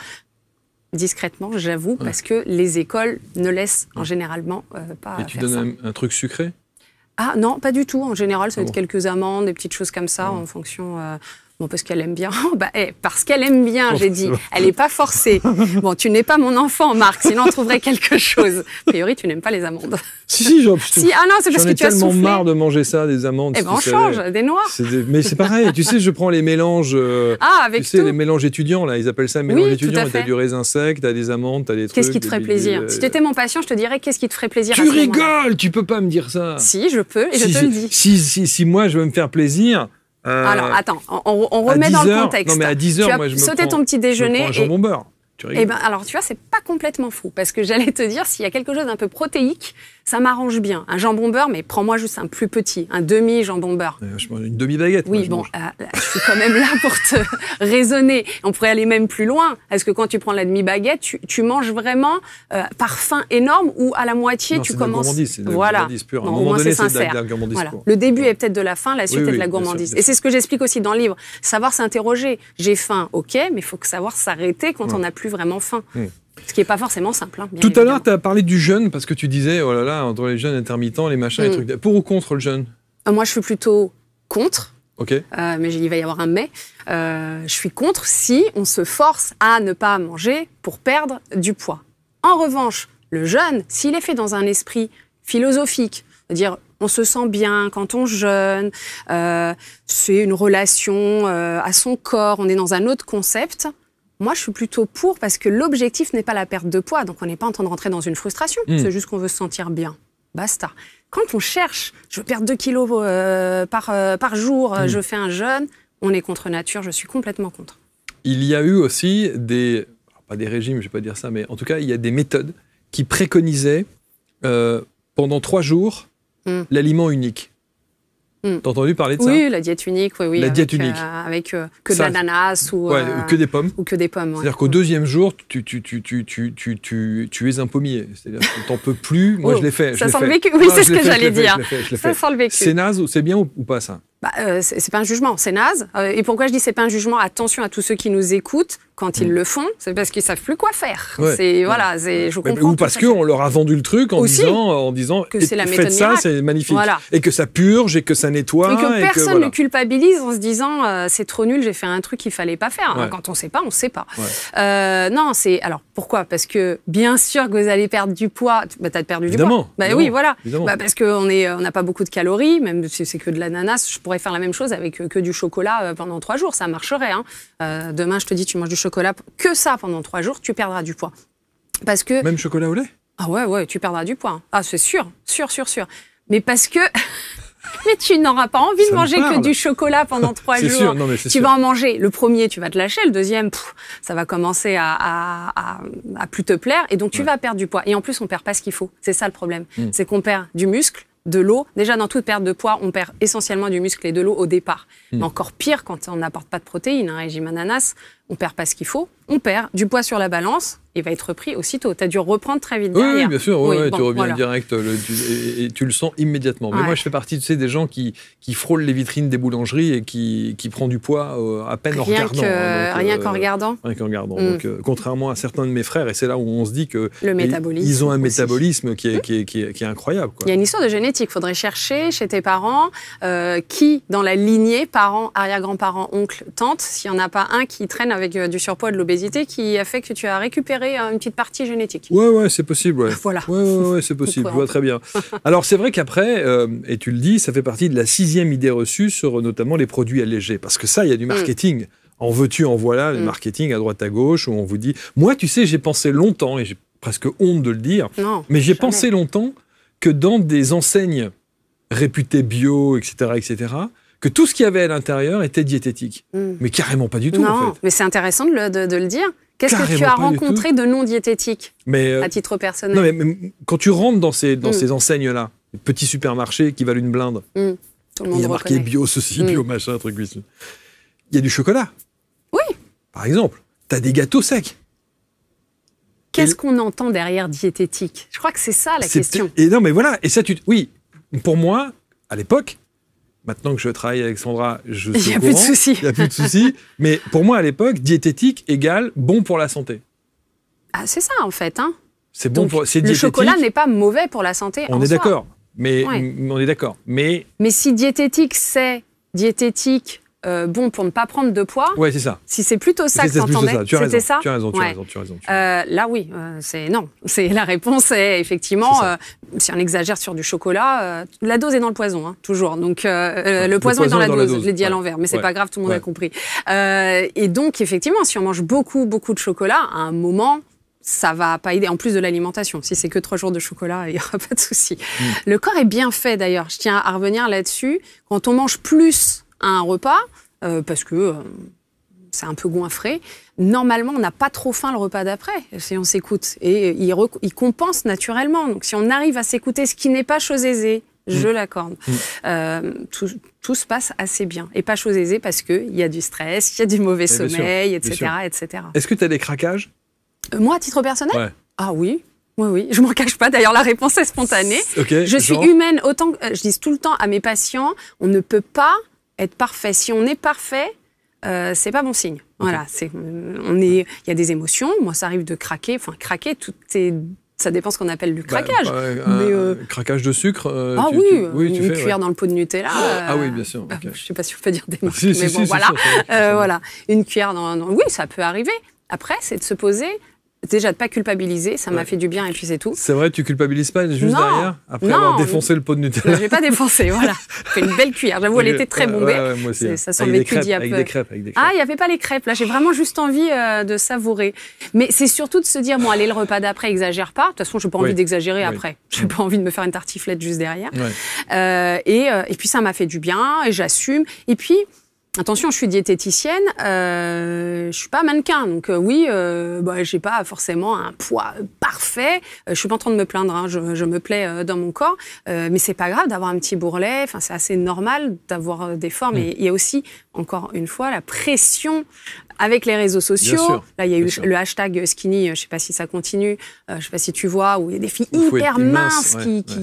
Discrètement, j'avoue, parce que les écoles ne laissent en généralement pas faire ça. Et tu donnes un truc sucré ? Ah non, pas du tout. En général, ça va être quelques amandes, des petites choses comme ça, en fonction... Bon, parce qu'elle aime bien. Parce qu'elle aime bien, j'ai dit. Bon. Elle n'est pas forcée. Bon, tu n'es pas mon enfant, Marc, sinon on trouverait quelque chose. A priori, tu n'aimes pas les amandes. Si, non, c'est parce que tu as tellement soufflé. marre de manger ça, des amandes. Eh ben, on change, des noix. Mais c'est pareil, tu sais, je prends les mélanges. Avec tu sais, tout. les mélanges étudiants, là, ils appellent ça mélange Oui, étudiant. tout à T'as fait. du raisin sec, t'as des amandes, t'as des trucs. Qu'est-ce qui te ferait plaisir? Si tu étais mon patient, je te dirais qu'est-ce qui te ferait plaisir Tu à ce moment-là. rigoles, tu peux pas me dire ça. Si, je peux, et je te le dis. Si moi, je veux me faire plaisir. Alors, attends, on remet dans le contexte. Non, mais à 10 heures, tu as moi, je me sauté prends, ton petit déjeuner. je me prends un jambon beurre. Tu rigoles. Eh ben, alors, tu vois, c'est pas complètement fou. Parce que j'allais te dire, s'il y a quelque chose d'un peu protéique, ça m'arrange bien. Un jambon beurre, mais prends-moi juste un plus petit, un demi-jambon beurre. Je mange une demi-baguette. Oui, bon, je suis quand même là pour te raisonner. On pourrait aller même plus loin. Est-ce que quand tu prends la demi-baguette, tu manges vraiment par faim énorme ou à la moitié, non, tu c'est de la commences... gourmandise, c'est de la voilà. gourmandise pure. À un Bon, au moment moins, donné, c'est c'est de sincère. la gourmandise Voilà. pure. Le début est peut-être de la faim, la suite est de la bien gourmandise. sûr, bien Et c'est ce que j'explique aussi dans le livre. Savoir s'interroger. J'ai faim, ok, mais il faut savoir s'arrêter quand on n'a plus vraiment faim. Ce qui n'est pas forcément simple. Hein, Tout à l'heure, tu as parlé du jeûne, parce que tu disais, oh là là, entre les jeûnes intermittents, les machins, les trucs. Pour ou contre le jeûne? Moi, je suis plutôt contre. Ok. Mais il va y avoir un mais. Je suis contre si on se force à ne pas manger pour perdre du poids. En revanche, le jeûne, s'il est fait dans un esprit philosophique, c'est-à-dire on se sent bien quand on jeûne, c'est une relation à son corps, on est dans un autre concept. Moi, je suis plutôt pour parce que l'objectif n'est pas la perte de poids, donc on n'est pas en train de rentrer dans une frustration. C'est juste qu'on veut se sentir bien. Basta. Quand on cherche, je veux perdre 2 kilos par jour, je fais un jeûne, on est contre nature, je suis complètement contre. Il y a eu aussi des, pas des régimes, je ne vais pas dire ça, mais en tout cas, il y a des méthodes qui préconisaient pendant 3 jours l'aliment unique. T'as entendu parler de ça? Oui, la diète unique, oui. La diète unique. Avec que de l'ananas ou que des pommes. Ou que des pommes. C'est-à-dire qu'au 2e jour, tu es un pommier. C'est-à-dire que t'en peux plus. Moi, je l'ai fait. Ça sent le vécu. Oui, c'est ce que j'allais dire. Ça sent le vécu. C'est naze, c'est bien ou pas ça? C'est pas un jugement, c'est naze. Et pourquoi je dis c'est pas un jugement? Attention à tous ceux qui nous écoutent quand ils le font, c'est parce qu'ils savent plus quoi faire. Ouais. Voilà, je comprends. Ou parce qu'on leur a vendu le truc en disant que c'est la méthode faites ça, miracle. c'est magnifique. Voilà. Et que ça purge et que ça nettoie. Et que personne voilà. ne culpabilise en se disant c'est trop nul, j'ai fait un truc qu'il fallait pas faire. Ouais. Quand on sait pas, on sait pas. Ouais. Non, c'est alors pourquoi? Parce que bien sûr que vous allez perdre du poids. T'as perdu Évidemment, du poids. évidemment, Oui, voilà. évidemment. Parce qu'on n'a pas beaucoup de calories, même si c'est que de l'ananas. Je pourrais faire la même chose avec que du chocolat pendant 3 jours, ça marcherait. Hein. Demain, je te dis, tu manges du chocolat, que ça pendant 3 jours, tu perdras du poids. Parce que Même chocolat au lait? ah ouais, tu perdras du poids. Ah, c'est sûr. Mais parce que mais tu n'auras pas envie de manger que du chocolat pendant 3 jours. Sûr, non, mais c'est tu sûr. vas en manger. Le premier, tu vas te lâcher. Le deuxième, ça va commencer à plus te plaire. Et donc, tu vas perdre du poids. Et en plus, on perd pas ce qu'il faut. C'est ça le problème. C'est qu'on perd du muscle, de l'eau. Déjà, dans toute perte de poids, on perd essentiellement du muscle et de l'eau au départ. Mais encore pire, quand on n'apporte pas de protéines, un régime ananas, on perd pas ce qu'il faut. On perd du poids sur la balance et va être repris aussitôt. Tu as dû reprendre très vite derrière. Oui, bien sûr. Ouais, tu reviens voilà. direct et tu le sens immédiatement. Mais moi, je fais partie des gens qui frôlent les vitrines des boulangeries et qui prend du poids à peine en regardant. Rien qu'en regardant. Rien qu'en regardant. Donc, contrairement à certains de mes frères, et c'est là où on se dit que ils ont un métabolisme qui est incroyable. Quoi. Il y a une histoire de génétique. Il faudrait chercher chez tes parents qui, dans la lignée, parents, arrière-grands-parents, oncles, tantes, s'il n'y en a pas un qui traîne avec du surpoids, de l'obésité, qui a fait que tu as récupéré une petite partie génétique. Ouais, c'est possible. Ouais. Voilà. Ouais, c'est possible. Je vois très bien. Alors, c'est vrai qu'après, et tu le dis, ça fait partie de la 6e idée reçue sur notamment les produits allégés. Parce que ça, il y a du marketing. En veux-tu, en voilà, le marketing à droite à gauche, où on vous dit... Moi, tu sais, j'ai pensé longtemps, et j'ai presque honte de le dire, mais j'ai pensé longtemps que dans des enseignes réputées bio, etc., que tout ce qu'il y avait à l'intérieur était diététique. Mais carrément pas du tout, en fait. Mais c'est intéressant de le dire. Qu'est-ce que tu as Carrément pas du rencontré de non diététique à titre personnel? Non, mais quand tu rentres dans ces enseignes-là, les petits supermarchés qui valent une blinde, Tout le monde il y a marqué reconnaît. bio ceci, bio machin, truc il y a du chocolat. Oui. Par exemple, tu as des gâteaux secs. Qu'est-ce qu'on entend derrière diététique? Je crois que c'est ça la question. Et non, mais voilà. Et ça, oui, pour moi, à l'époque, maintenant que je travaille avec Sandra, je suis au courant. Il n'y a plus de soucis. Mais pour moi, à l'époque, diététique égale bon pour la santé. Ah, c'est ça, en fait. Hein. C'est bon pour... C'est le diététique. chocolat n'est pas mauvais pour la santé On en est soi. d'accord. Mais on est d'accord. Mais si diététique, c'est diététique bon pour ne pas prendre de poids. Ouais, c'est ça. Si c'est plutôt ça que t'entendais, c'était ça. Tu as raison. Là, oui, c'est non. C'est la réponse est effectivement. Si on exagère sur du chocolat, la dose est dans le poison, hein, toujours. Donc le poison est dans la dose. Je l'ai dit à l'envers, mais c'est pas grave, tout le monde a compris. Et donc effectivement, si on mange beaucoup de chocolat, à un moment, ça va pas aider, en plus de l'alimentation. Si c'est que 3 jours de chocolat, il y aura pas de souci. Le corps est bien fait d'ailleurs. Je tiens à revenir là-dessus. Quand on mange plus à un repas, parce que c'est un peu goinfré, normalement, on n'a pas trop faim le repas d'après, si on s'écoute. Et il compense naturellement. Donc, si on arrive à s'écouter, ce qui n'est pas chose aisée, je l'accorde, tout se passe assez bien. Et pas chose aisée parce qu'il y a du stress, il y a du mauvais sommeil, etc., etc. Est-ce que tu as des craquages ? Moi, à titre personnel ? Ouais. Ah oui. Oui, je m'en cache pas. D'ailleurs, la réponse est spontanée. Okay, je suis humaine. Autant que je dis tout le temps à mes patients, on ne peut pas être parfait. Si on est parfait, c'est pas bon signe. Voilà, il y a des émotions. Moi, ça arrive de craquer. Enfin, craquer, ça dépend ce qu'on appelle du craquage. Craquage de sucre. Une cuillère dans le pot de Nutella. Ah oui, bien sûr. Okay. Je sais pas si on peut dire des marques, mais bon, voilà. Voilà, une cuillère oui, ça peut arriver. Après, c'est de se poser. Déjà, de pas culpabiliser, ça m'a fait du bien et puis c'est tout. C'est vrai, tu culpabilises pas juste derrière après avoir défoncé le pot de Nutella. Je vais pas défoncer, voilà. J'ai fait une belle cuillère. J'avoue, elle était très bombée. Moi aussi. Ça sent le vécu d'il y a peu. Avec des crêpes. Ah, il y avait pas les crêpes. Là, j'ai vraiment juste envie de savourer. Mais c'est surtout de se dire, bon, allez, le repas d'après, exagère pas. De toute façon, j'ai pas envie d'exagérer après. J'ai pas envie de me faire une tartiflette juste derrière. Et puis ça m'a fait du bien et j'assume. Et puis. Attention, je suis diététicienne, je suis pas mannequin, donc j'ai pas forcément un poids parfait. Je suis pas en train de me plaindre, hein, je me plais dans mon corps, mais c'est pas grave d'avoir un petit bourrelet. Enfin, c'est assez normal d'avoir des formes. Et il y a aussi, encore une fois, la pression avec les réseaux sociaux. Là, il y a eu le hashtag skinny, je sais pas si ça continue, je sais pas si tu vois, où il y a des filles hyper minces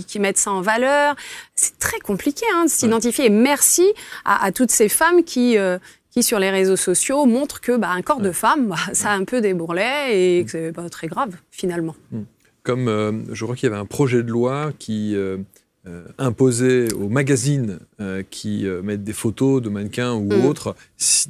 qui mettent ça en valeur. C'est très compliqué de s'identifier. Et merci à toutes ces femmes qui sur les réseaux sociaux montrent que un corps de femme, ça a un peu des bourrelets et que c'est pas très grave finalement. Comme je crois qu'il y avait un projet de loi qui imposait aux magazines qui mettent des photos de mannequins ou autres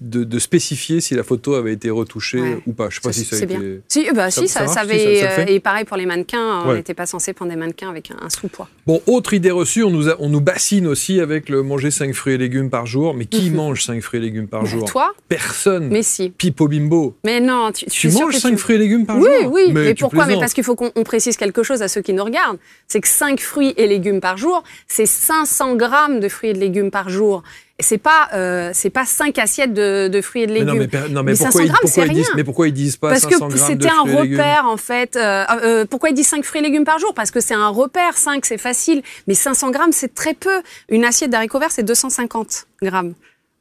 de spécifier si la photo avait été retouchée ou pas. Je sais pas si ça a été... Ça avait... Et pareil pour les mannequins, on n'était pas censé prendre des mannequins avec un sous-poids. Bon, autre idée reçue, on nous bassine aussi avec le manger 5 fruits et légumes par jour. Mais qui mange 5 fruits et légumes par jour ? Toi ? Personne. Mais si. Pipo Bimbo. Mais non, tu manges 5 fruits et légumes par jour ? Oui. Mais pourquoi ? Mais parce qu'il faut qu'on précise quelque chose à ceux qui nous regardent. C'est que 5 fruits et légumes par jour, c'est 500 grammes de fruits et de légumes par jour. C'est pas 5 assiettes de fruits et de légumes. Mais 500 grammes, c'est rien. Mais pourquoi ils disent pas 500 grammes de fruits et légumes ? Parce que c'était un repère, en fait. Pourquoi ils disent 5 fruits et légumes par jour ? Parce que c'est un repère. 5, c'est facile. Mais 500 grammes, c'est très peu. Une assiette d'haricots verts, c'est 250 grammes.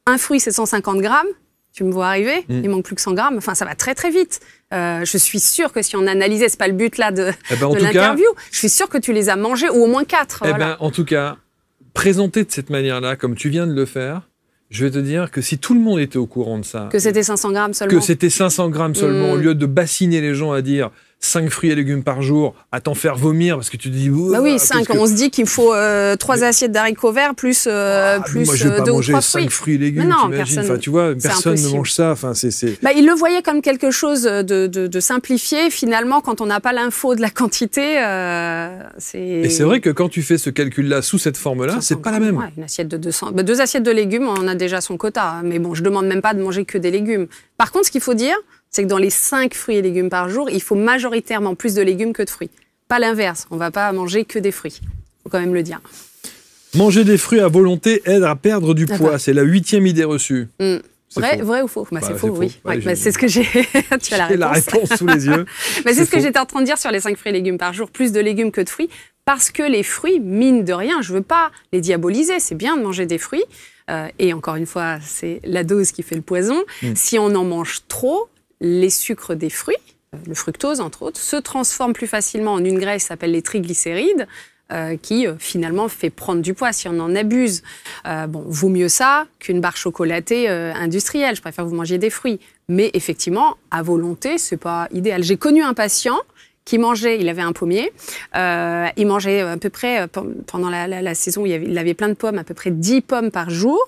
Un fruit, c'est 150 grammes. Tu me vois arriver, il manque plus que 100 grammes. Enfin, ça va très, très vite. Je suis sûre que si on analysait, c'est pas le but là de l'interview, je suis sûre que tu les as mangés, ou au moins 4. En tout cas, présenté de cette manière-là, comme tu viens de le faire, je vais te dire que si tout le monde était au courant de ça... Que c'était 500 grammes seulement. Que c'était 500 grammes seulement, au lieu de bassiner les gens à dire 5 fruits et légumes par jour, à t'en faire vomir, parce que tu te dis... oui, 5, on se dit qu'il faut 3 assiettes d'haricots verts, plus 2 ou 3 fruits. 5 fruits et légumes, t'imagines. Enfin, tu vois, personne ne mange ça. Enfin, il le voyait comme quelque chose de simplifié. Finalement, quand on n'a pas l'info de la quantité, c'est... Et c'est vrai que quand tu fais ce calcul-là sous cette forme-là, c'est pas la même. Une assiette de 200... 2 assiettes de légumes, on a déjà son quota. Mais bon, je demande même pas de manger que des légumes. Par contre, ce qu'il faut dire, c'est que dans les 5 fruits et légumes par jour, il faut majoritairement plus de légumes que de fruits. Pas l'inverse, on ne va pas manger que des fruits. Il faut quand même le dire. Manger des fruits à volonté aide à perdre du poids. C'est la 8e idée reçue. Vrai ou faux ? C'est faux, oui. C'est ce que j'ai... Tu as la réponse sous les yeux. C'est ce que j'étais en train de dire sur les 5 fruits et légumes par jour. Plus de légumes que de fruits. Parce que les fruits, mine de rien, je ne veux pas les diaboliser. C'est bien de manger des fruits. Et encore une fois, c'est la dose qui fait le poison. Si on en mange trop, les sucres des fruits, le fructose entre autres, se transforment plus facilement en une graisse qui s'appelle les triglycérides, qui finalement fait prendre du poids si on en abuse. Vaut mieux ça qu'une barre chocolatée industrielle. Je préfère que vous mangiez des fruits. Mais effectivement, à volonté, c'est pas idéal. J'ai connu un patient qui mangeait, il avait un pommier, il mangeait à peu près, pendant la saison où il avait plein de pommes, à peu près 10 pommes par jour.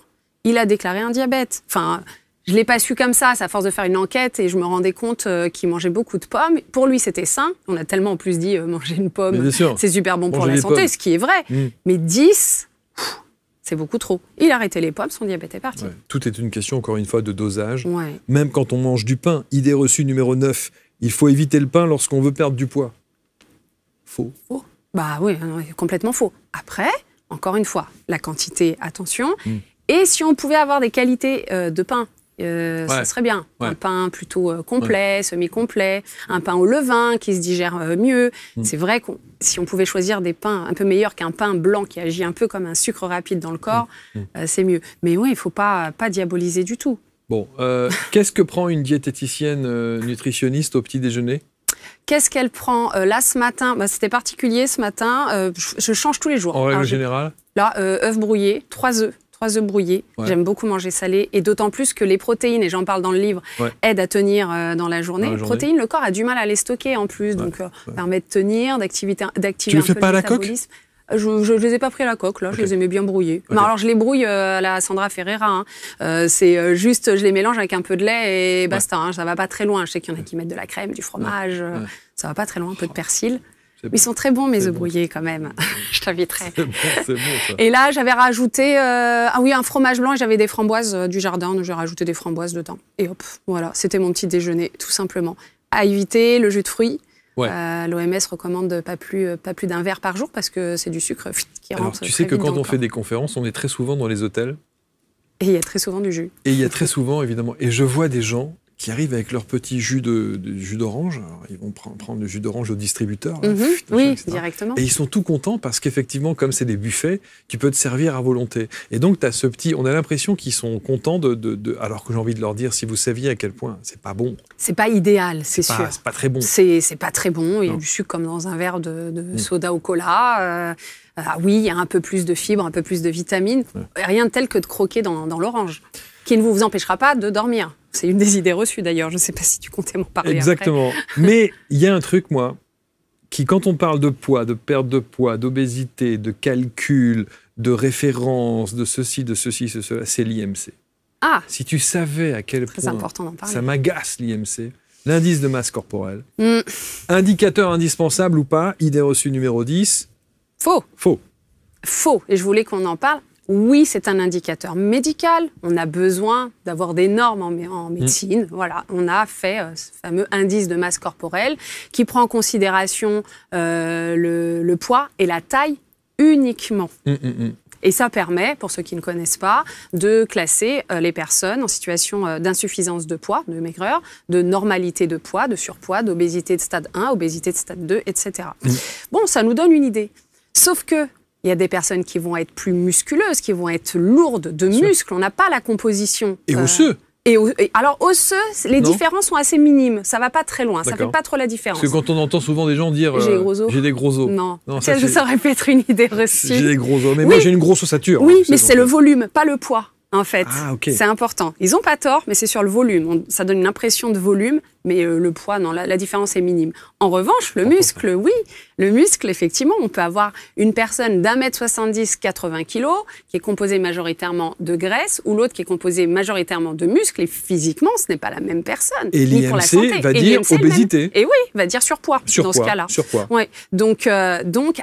il a déclaré un diabète. Enfin, je ne l'ai pas su comme ça, c'est à force de faire une enquête et je me rendais compte qu'il mangeait beaucoup de pommes. Pour lui, c'était sain. On a tellement en plus dit manger une pomme, c'est super bon pour la santé, ce qui est vrai. Mais 10, c'est beaucoup trop. Il a arrêté les pommes, son diabète est parti. Ouais. Tout est une question, encore une fois, de dosage. Ouais. Même quand on mange du pain, idée reçue numéro 9, il faut éviter le pain lorsqu'on veut perdre du poids. Faux. Faux. Bah oui, non, complètement faux. Après, encore une fois, la quantité, attention. Et si on pouvait avoir des qualités de pain, ça serait bien. Un pain plutôt complet, semi-complet, un pain au levain qui se digère mieux. C'est vrai que si on pouvait choisir des pains un peu meilleurs qu'un pain blanc qui agit un peu comme un sucre rapide dans le corps, c'est mieux. Mais oui, il ne faut pas diaboliser du tout. Bon, qu'est-ce que prend une diététicienne nutritionniste au petit déjeuner ? Qu'est-ce qu'elle prend là ce matin? C'était particulier ce matin. Je change tous les jours. En règle générale? Là, œufs brouillés, 3 œufs. 3 œufs brouillés. Ouais. J'aime beaucoup manger salé. Et d'autant plus que les protéines, et j'en parle dans le livre, aident à tenir dans la journée. Les protéines, le corps a du mal à les stocker en plus. Donc, permet de tenir, d'activer un peu le métabolisme. Tu le fais pas à la coque? Je les ai pas pris à la coque, là. Je les aimais bien brouillés. Non, alors, je les brouille à la Sandra Ferreira. C'est juste, je les mélange avec un peu de lait et basta. Ça va pas très loin. Je sais qu'il y en a qui mettent de la crème, du fromage. Ça va pas très loin. Un peu de persil. Mais ils sont très bons, mes œufs brouillés, quand même. Je t'inviterai. C'est bon, ça. Et là, j'avais rajouté un fromage blanc et j'avais des framboises du jardin. Donc, j'ai rajouté des framboises dedans. Et hop, voilà, c'était mon petit déjeuner, tout simplement. À éviter le jus de fruits. L'OMS recommande pas plus d'un verre par jour parce que c'est du sucre qui rentre. Alors, tu sais que quand on fait des conférences, on est très souvent dans les hôtels. Et il y a très souvent du jus. Et il y a très souvent, évidemment. Et je vois des gens qui arrivent avec leur petit jus d'orange. Alors, ils vont prendre le jus d'orange au distributeur. Là, oui, directement. Et ils sont tout contents parce qu'effectivement, comme c'est des buffets, tu peux te servir à volonté. Et donc, tu as ce petit... On a l'impression qu'ils sont contents alors que j'ai envie de leur dire, si vous saviez à quel point c'est pas bon. C'est pas idéal, c'est sûr. C'est pas très bon. C'est pas très bon. Il y a du sucre comme dans un verre de soda au cola. Oui, il y a un peu plus de fibres, un peu plus de vitamines. Rien de tel que de croquer dans l'orange, qui ne vous empêchera pas de dormir. C'est une des idées reçues d'ailleurs, je ne sais pas si tu comptais m'en parler. Exactement. Après. Mais il y a un truc, moi, qui quand on parle de poids, de perte de poids, d'obésité, de calcul, de référence, de ceci, de cela, c'est l'IMC. Ah. Si tu savais à quel point important d'en parler. Ça m'agace l'IMC, l'indice de masse corporelle, indicateur indispensable ou pas, idée reçue numéro 10. Faux. Faux. Faux. Et je voulais qu'on en parle. Oui, c'est un indicateur médical. On a besoin d'avoir des normes en médecine. Voilà, on a fait ce fameux indice de masse corporelle qui prend en considération le poids et la taille uniquement. Et ça permet, pour ceux qui ne connaissent pas, de classer les personnes en situation d'insuffisance de poids, de maigreur, de normalité de poids, de surpoids, d'obésité de stade 1, obésité de stade 2, etc. Bon, ça nous donne une idée. Sauf que il y a des personnes qui vont être plus musculeuses, qui vont être lourdes de muscles. On n'a pas la composition. Et osseux. Alors, osseux, les différences sont assez minimes. Ça ne va pas très loin. Ça ne fait pas trop la différence. Parce que quand on entend souvent des gens dire j'ai des gros os. Non ça aurait pu être une idée reçue. J'ai des gros os. Mais moi, j'ai une grosse ossature. Oui, mais c'est le volume, pas le poids. En fait, okay. C'est important. Ils n'ont pas tort, mais c'est sur le volume. Ça donne une impression de volume, mais le poids, non, la différence est minime. En revanche, le muscle, oui. Le muscle, effectivement, on peut avoir une personne d'1m70, 80 kg, qui est composée majoritairement de graisse, ou l'autre qui est composée majoritairement de muscles, et physiquement, ce n'est pas la même personne. Et l'IMC va dire obésité. Et oui, va dire surpoids, dans ce cas-là. Surpoids. Ouais. Donc,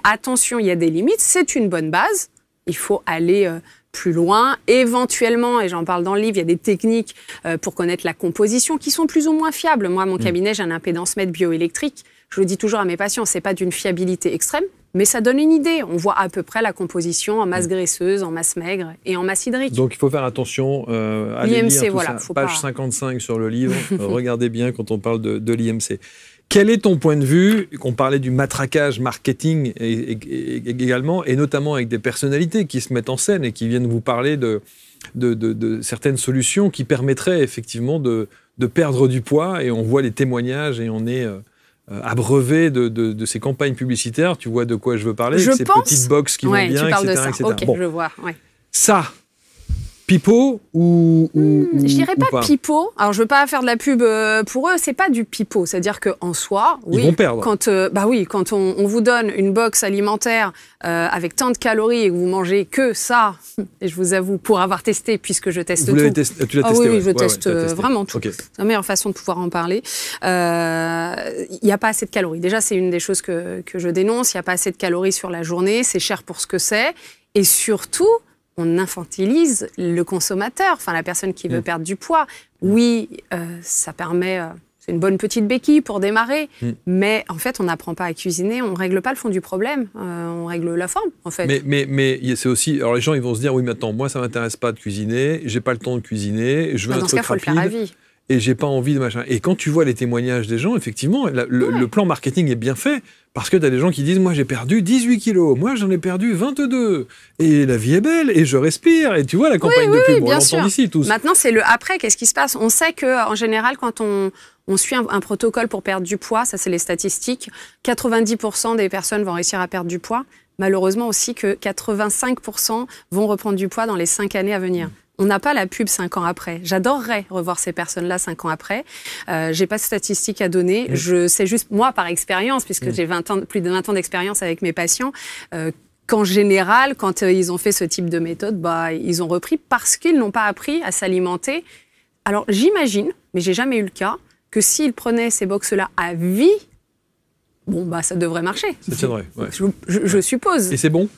attention, il y a des limites. C'est une bonne base. Il faut aller... plus loin, éventuellement, et j'en parle dans le livre, il y a des techniques pour connaître la composition qui sont plus ou moins fiables. Moi, mon cabinet, j'ai un impédance-mètre bioélectrique. Je le dis toujours à mes patients, c'est pas d'une fiabilité extrême, mais ça donne une idée. On voit à peu près la composition en masse graisseuse, en masse maigre et en masse hydrique. Donc, il faut faire attention à lire tout voilà, ça. Page 55 sur le livre. Regardez bien quand on parle de l'IMC. Quel est ton point de vue? On parlait du matraquage marketing également, et notamment avec des personnalités qui se mettent en scène et qui viennent vous parler de certaines solutions qui permettraient effectivement de perdre du poids. Et on voit les témoignages et on est abreuvé de ces campagnes publicitaires. Tu vois de quoi je veux parler? Ces petites box qui vont bien, tu parles etc. de ça. etc. Ok, bon. je vois. Ouais. Ça, Pipeau ou je dirais pas pas pipeau. Alors je veux pas faire de la pub pour eux, c'est pas du pipeau, c'est-à-dire que en soi, oui, ils vont perdre. Quand on vous donne une box alimentaire avec tant de calories et que vous mangez que ça, et je vous avoue pour avoir testé puisque je teste tout. Tu l'as testé, oui, je teste vraiment tout. Okay. C'est la meilleure façon de pouvoir en parler. Il n'y a pas assez de calories. Déjà, c'est une des choses que je dénonce. Il n'y a pas assez de calories sur la journée. C'est cher pour ce que c'est. Et surtout, on infantilise le consommateur, enfin la personne qui veut perdre du poids. Oui, ça permet... c'est une bonne petite béquille pour démarrer, mais en fait, on n'apprend pas à cuisiner, on ne règle pas le fond du problème, on règle la forme, en fait. Mais c'est aussi... Alors les gens, ils vont se dire, oui, mais attends, moi, ça ne m'intéresse pas de cuisiner, j'ai pas le temps de cuisiner, je veux un truc rapide. Dans ce cas, il faut le faire à vie. Et j'ai pas envie de machin. Et quand tu vois les témoignages des gens, effectivement, le plan marketing est bien fait, parce que tu as des gens qui disent, moi j'ai perdu 18 kilos, moi j'en ai perdu 22, et la vie est belle, et je respire, et tu vois la campagne de pub, on l'entend d'ici tous. Maintenant, c'est le après, qu'est-ce qui se passe? On sait qu'en général, quand on suit un protocole pour perdre du poids, ça c'est les statistiques, 90% des personnes vont réussir à perdre du poids, malheureusement aussi que 85% vont reprendre du poids dans les 5 années à venir. On n'a pas la pub 5 ans après. J'adorerais revoir ces personnes-là 5 ans après. J'ai pas de statistiques à donner. Je sais juste, moi, par expérience, puisque j'ai plus de 20 ans d'expérience avec mes patients, qu'en général, quand ils ont fait ce type de méthode, ils ont repris parce qu'ils n'ont pas appris à s'alimenter. Alors, j'imagine, mais j'ai jamais eu le cas, que s'ils prenaient ces box-là à vie, ça devrait marcher. Ça tiendrait, ouais. Je suppose. Et c'est bon ?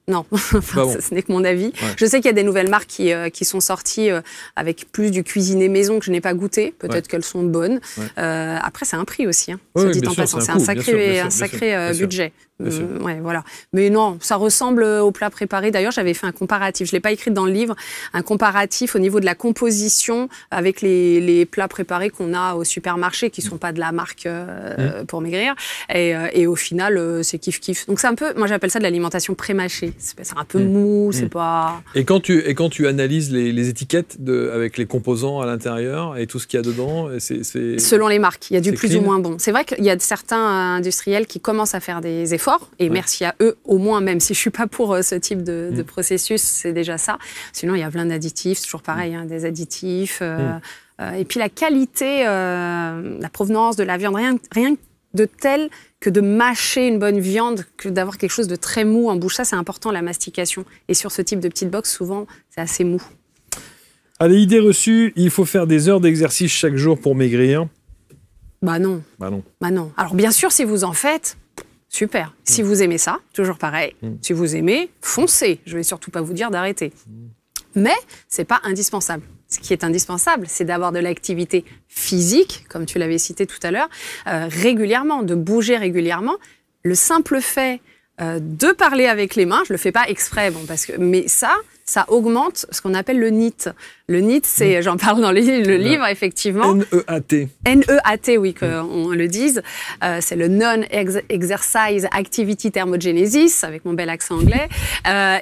Non, ce n'est que mon avis. Ouais. Je sais qu'il y a des nouvelles marques qui sont sorties avec plus du cuisiné maison que je n'ai pas goûté. Peut-être qu'elles sont bonnes. Ouais. Après, c'est un prix aussi. Ça dit en passant. C'est un sacré budget. Voilà. Mais non, ça ressemble au plat préparé. D'ailleurs, j'avais fait un comparatif. Je l'ai pas écrit dans le livre. Un comparatif au niveau de la composition avec les plats préparés qu'on a au supermarché, qui sont pas de la marque pour maigrir. Et au final, c'est kiff-kiff. Donc c'est un peu, moi j'appelle ça de l'alimentation pré-mâchée. C'est un peu mou, c'est pas... Et quand tu analyses les étiquettes avec les composants à l'intérieur et tout ce qu'il y a dedans, c'est... Selon les marques, il y a du plus ou moins bon. C'est vrai qu'il y a certains industriels qui commencent à faire des efforts, et merci à eux, au moins, même si je suis pas pour ce type de processus, c'est déjà ça. Sinon, il y a plein d'additifs, c'est toujours pareil, des additifs. Et puis la qualité, la provenance de la viande, rien de tel que de mâcher une bonne viande, que d'avoir quelque chose de très mou en bouche. Ça, c'est important, la mastication. Et sur ce type de petite box, souvent, c'est assez mou. Allez, idée reçue, il faut faire des heures d'exercice chaque jour pour maigrir. Non. Alors, bien sûr, si vous en faites, super. Si vous aimez ça, toujours pareil. Si vous aimez, foncez. Je ne vais surtout pas vous dire d'arrêter. Mais ce n'est pas indispensable. Ce qui est indispensable, c'est d'avoir de l'activité physique, comme tu l'avais cité tout à l'heure, régulièrement, de bouger régulièrement. Le simple fait de parler avec les mains, je le fais pas exprès, mais ça augmente ce qu'on appelle le NEAT. Le NEAT, c'est, j'en parle dans le livre, effectivement. N-E-A-T. N-E-A-T, oui, qu'on le dise. C'est le Non-Exercise Activity Thermogenesis, avec mon bel accent anglais.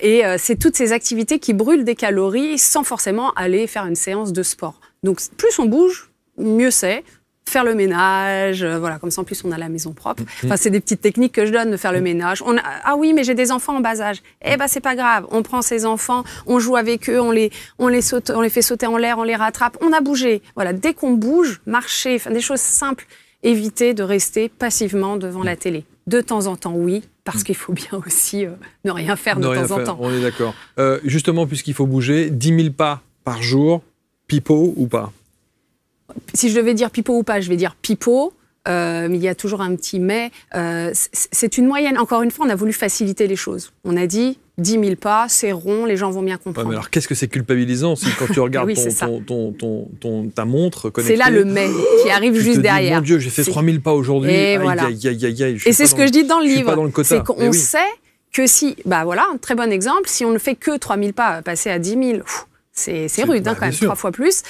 Et c'est toutes ces activités qui brûlent des calories sans forcément aller faire une séance de sport. Donc, plus on bouge, mieux c'est. Faire le ménage, voilà, comme ça en plus on a la maison propre. Enfin, c'est des petites techniques que je donne de faire le ménage. Ah oui, mais j'ai des enfants en bas âge. C'est pas grave. On prend ces enfants, on joue avec eux, on les fait sauter en l'air, on les rattrape. On a bougé. Voilà, dès qu'on bouge, marcher, des choses simples. Éviter de rester passivement devant la télé. De temps en temps, oui, parce qu'il faut bien aussi ne rien faire de temps en temps. On est d'accord. Justement, puisqu'il faut bouger, 10 000 pas par jour, pipeau ou pas? Si je devais dire pipeau ou pas, je vais dire pipeau. Mais il y a toujours un petit mais. C'est une moyenne. Encore une fois, on a voulu faciliter les choses. On a dit 10 000 pas, c'est rond, les gens vont bien comprendre. Mais alors, qu'est-ce que c'est culpabilisant si quand tu regardes ta montre connectée... C'est là le mais qui arrive juste derrière. Mon Dieu, j'ai fait 3 000 pas aujourd'hui. Et voilà. Et c'est ce que je dis dans le livre. C'est qu'on sait que si... un très bon exemple. Si on ne fait que 3 000 pas, passer à 10 000... C'est rude, quand même, 3 fois plus.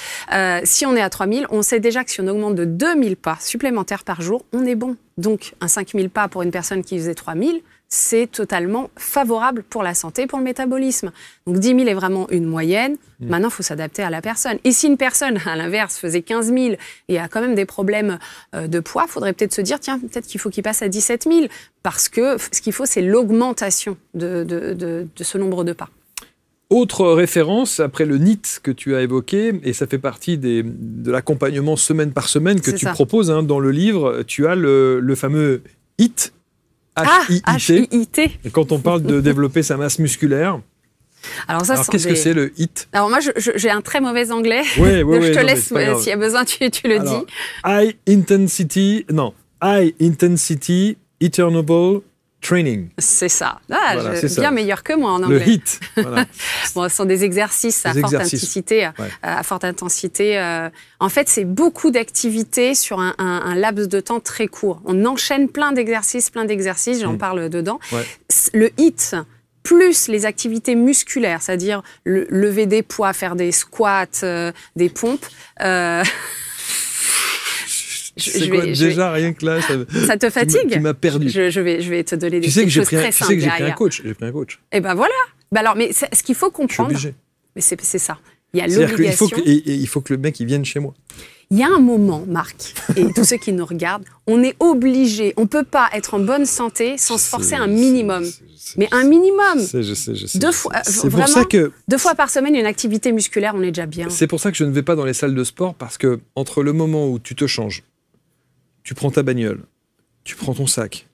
Si on est à 3 000, on sait déjà que si on augmente de 2 000 pas supplémentaires par jour, on est bon. Donc, un 5 000 pas pour une personne qui faisait 3 000, c'est totalement favorable pour la santé, pour le métabolisme. Donc, 10 000 est vraiment une moyenne. Maintenant, il faut s'adapter à la personne. Et si une personne, à l'inverse, faisait 15 000 et a quand même des problèmes de poids, il faudrait peut-être se dire, tiens, peut-être qu'il faut qu'il passe à 17 000. Parce que ce qu'il faut, c'est l'augmentation de ce nombre de pas. Autre référence, après le NEAT que tu as évoqué, et ça fait partie de l'accompagnement semaine par semaine que tu proposes dans le livre, tu as le fameux HIIT, H-I-I-T. Quand on parle de développer sa masse musculaire. Alors qu'est-ce que c'est le HIIT? Alors moi, j'ai un très mauvais anglais. Oui, je te laisse, s'il y a besoin, tu le dis. High Intensity Interval Training. C'est ça. Bien meilleur que moi en anglais. Le HIIT. Voilà. Bon, ce sont des exercices à forte intensité. En fait, c'est beaucoup d'activités sur un laps de temps très court. On enchaîne plein d'exercices, j'en parle dedans. Ouais. Le HIIT, plus les activités musculaires, c'est-à-dire lever des poids, faire des squats, des pompes. Rien que là, ça te fatigue? Tu m'as perdu. Je vais te donner des choses très simples. Tu sais que j'ai pris un coach. Et ben voilà. Alors, mais ce qu'il faut comprendre, je suis obligé. Mais c'est ça. Il y a l'obligation. Il faut que le mec il vienne chez moi. Il y a un moment, Marc, et tous ceux qui nous regardent, on est obligé, on ne peut pas être en bonne santé sans se forcer un minimum. Mais un minimum. Je sais. C'est pour ça que 2 fois par semaine, une activité musculaire, on est déjà bien. C'est pour ça que je ne vais pas dans les salles de sport, parce que entre le moment où tu te changes, tu prends ta bagnole, tu prends ton sac,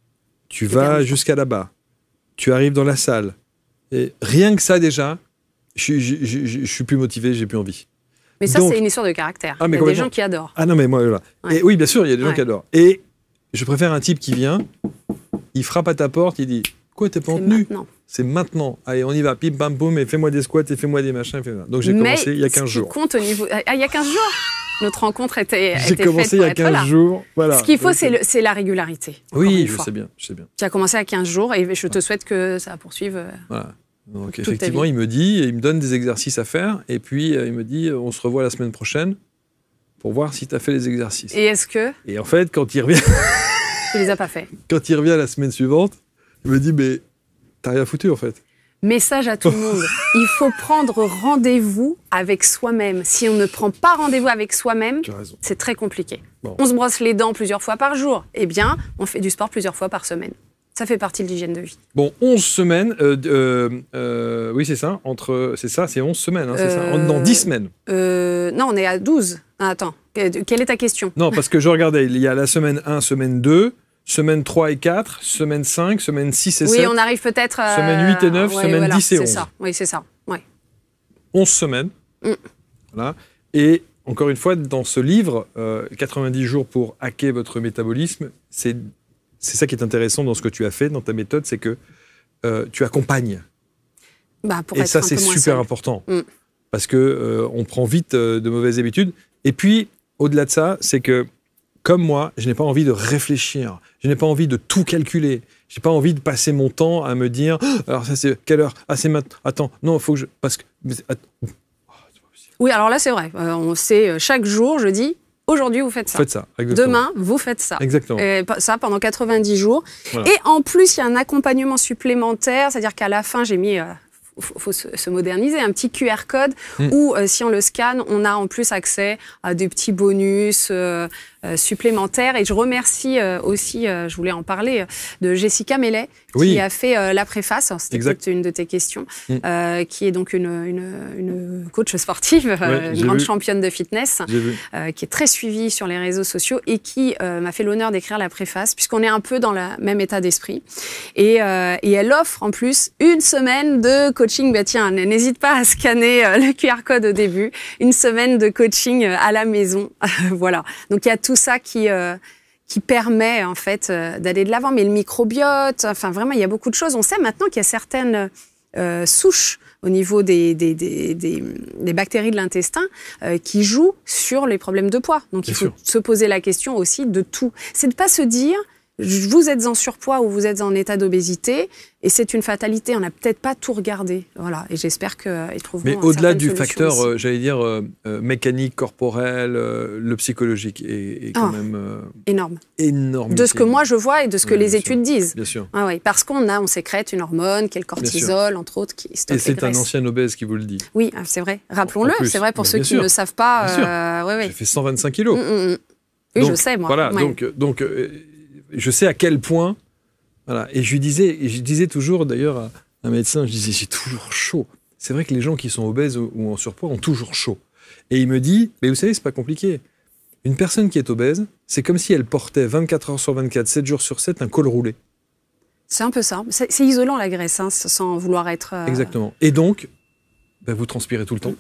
tu vas jusqu'à là-bas, tu arrives dans la salle, et rien que ça déjà, je suis plus motivé, j'ai plus envie. Mais ça, c'est une histoire de caractère. Il y a des gens qui adorent. Ah non, mais moi, voilà. Ouais. Et oui, bien sûr, il y a des gens qui adorent. Et je préfère un type qui vient, il frappe à ta porte, il dit « Quoi, t'es pas en tenue ?» C'est maintenant. Allez, on y va. Pim, pam, poum, et fais-moi des squats, et fais-moi des machins. Donc j'ai commencé il y a 15 jours. Compte au niveau... il y a 15 jours Notre rencontre était faite pour être là. J'ai commencé il y a 15 jours. Voilà. Ce qu'il faut, c'est la régularité. Oui, je sais bien. Tu as commencé à 15 jours, et je te souhaite que ça poursuive. Voilà. Donc effectivement, il me donne des exercices à faire, et puis il me dit, on se revoit la semaine prochaine pour voir si tu as fait les exercices. Et est-ce que... Et en fait, quand il revient... Tu les as pas fait. Quand il revient la semaine suivante, il me dit, mais t'as rien foutu en fait. Message à tout le monde, il faut prendre rendez-vous avec soi-même. Si on ne prend pas rendez-vous avec soi-même, c'est très compliqué. Bon. On se brosse les dents plusieurs fois par jour. Eh bien, on fait du sport plusieurs fois par semaine. Ça fait partie de l'hygiène de vie. Bon, 11 semaines, oui c'est ça, c'est 11 semaines, hein, c'est ça, dans 10 semaines. Non, on est à 12. Attends, quelle est ta question? Non, parce que je regardais, il y a la semaine 1, semaine 2, semaine 3 et 4, semaine 5, semaine 6 et 7. Oui, on arrive peut-être... Semaine 8 et 9, semaine 10 et 11. C'est ça, oui, c'est ça. Ouais. 11 semaines. Voilà. Et encore une fois, dans ce livre, 90 jours pour hacker votre métabolisme, c'est ça qui est intéressant dans ce que tu as fait, dans ta méthode, c'est que tu accompagnes. Et ça, c'est super important. Parce qu'on prend vite de mauvaises habitudes. Et puis, au-delà de ça, c'est que, comme moi, je n'ai pas envie de réfléchir. Je n'ai pas envie de tout calculer. Je n'ai pas envie de passer mon temps à me dire « Alors ça, c'est quelle heure? Ah, c'est maintenant. Attends, non, il faut que je... » Parce que... Oui, alors là, c'est vrai. On sait, chaque jour, je dis... Aujourd'hui, vous faites ça. Demain, vous faites ça. Exactement. Et ça pendant 90 jours. Voilà. Et en plus, il y a un accompagnement supplémentaire. C'est-à-dire qu'à la fin, j'ai mis... faut se moderniser, un petit QR code où, si on le scanne, on a en plus accès à des petits bonus supplémentaires. Et je remercie aussi, je voulais en parler, de Jessica Mellet, qui a fait la préface. C'était une de tes questions, qui est donc une coach sportive, une grande championne de fitness, qui est très suivie sur les réseaux sociaux et qui m'a fait l'honneur d'écrire la préface, puisqu'on est un peu dans le même état d'esprit. Et elle offre en plus une semaine de coaching. Bah tiens, n'hésite pas à scanner le QR code au début. Une semaine de coaching à la maison. Voilà. Donc il y a tout ça qui permet en fait d'aller de l'avant. Mais le microbiote, enfin vraiment, il y a beaucoup de choses. On sait maintenant qu'il y a certaines souches au niveau des bactéries de l'intestin qui jouent sur les problèmes de poids. Donc il faut se poser la question aussi de tout. C'est de pas se dire vous êtes en surpoids ou vous êtes en état d'obésité et c'est une fatalité. On n'a peut-être pas tout regardé. Voilà. Et j'espère qu'ils trouveront. Mais au-delà du facteur, j'allais dire, mécanique, corporel, le psychologique est quand même énorme. Énorme. De ce que moi je vois et de ce que les études disent. Bien sûr. Ah, oui, parce on sécrète une hormone qui est le cortisol, entre autres, qui stocke les graisses. Et c'est un ancien obèse qui vous le dit. Oui, c'est vrai. Rappelons-le. C'est vrai pour ceux qui ne savent pas. J'ai fait 125 kilos. Oui, donc, je sais, moi. Voilà, donc je sais à quel point, voilà. Et je disais toujours d'ailleurs à un médecin, je disais j'ai toujours chaud. c'est vrai que les gens qui sont obèses ou en surpoids ont toujours chaud. Et il me dit, mais vous savez, c'est pas compliqué. Une personne qui est obèse, c'est comme si elle portait 24 heures sur 24, 7 jours sur 7, un col roulé. C'est un peu ça. C'est isolant la graisse, hein, sans vouloir être... Exactement. Et donc, vous transpirez tout le temps.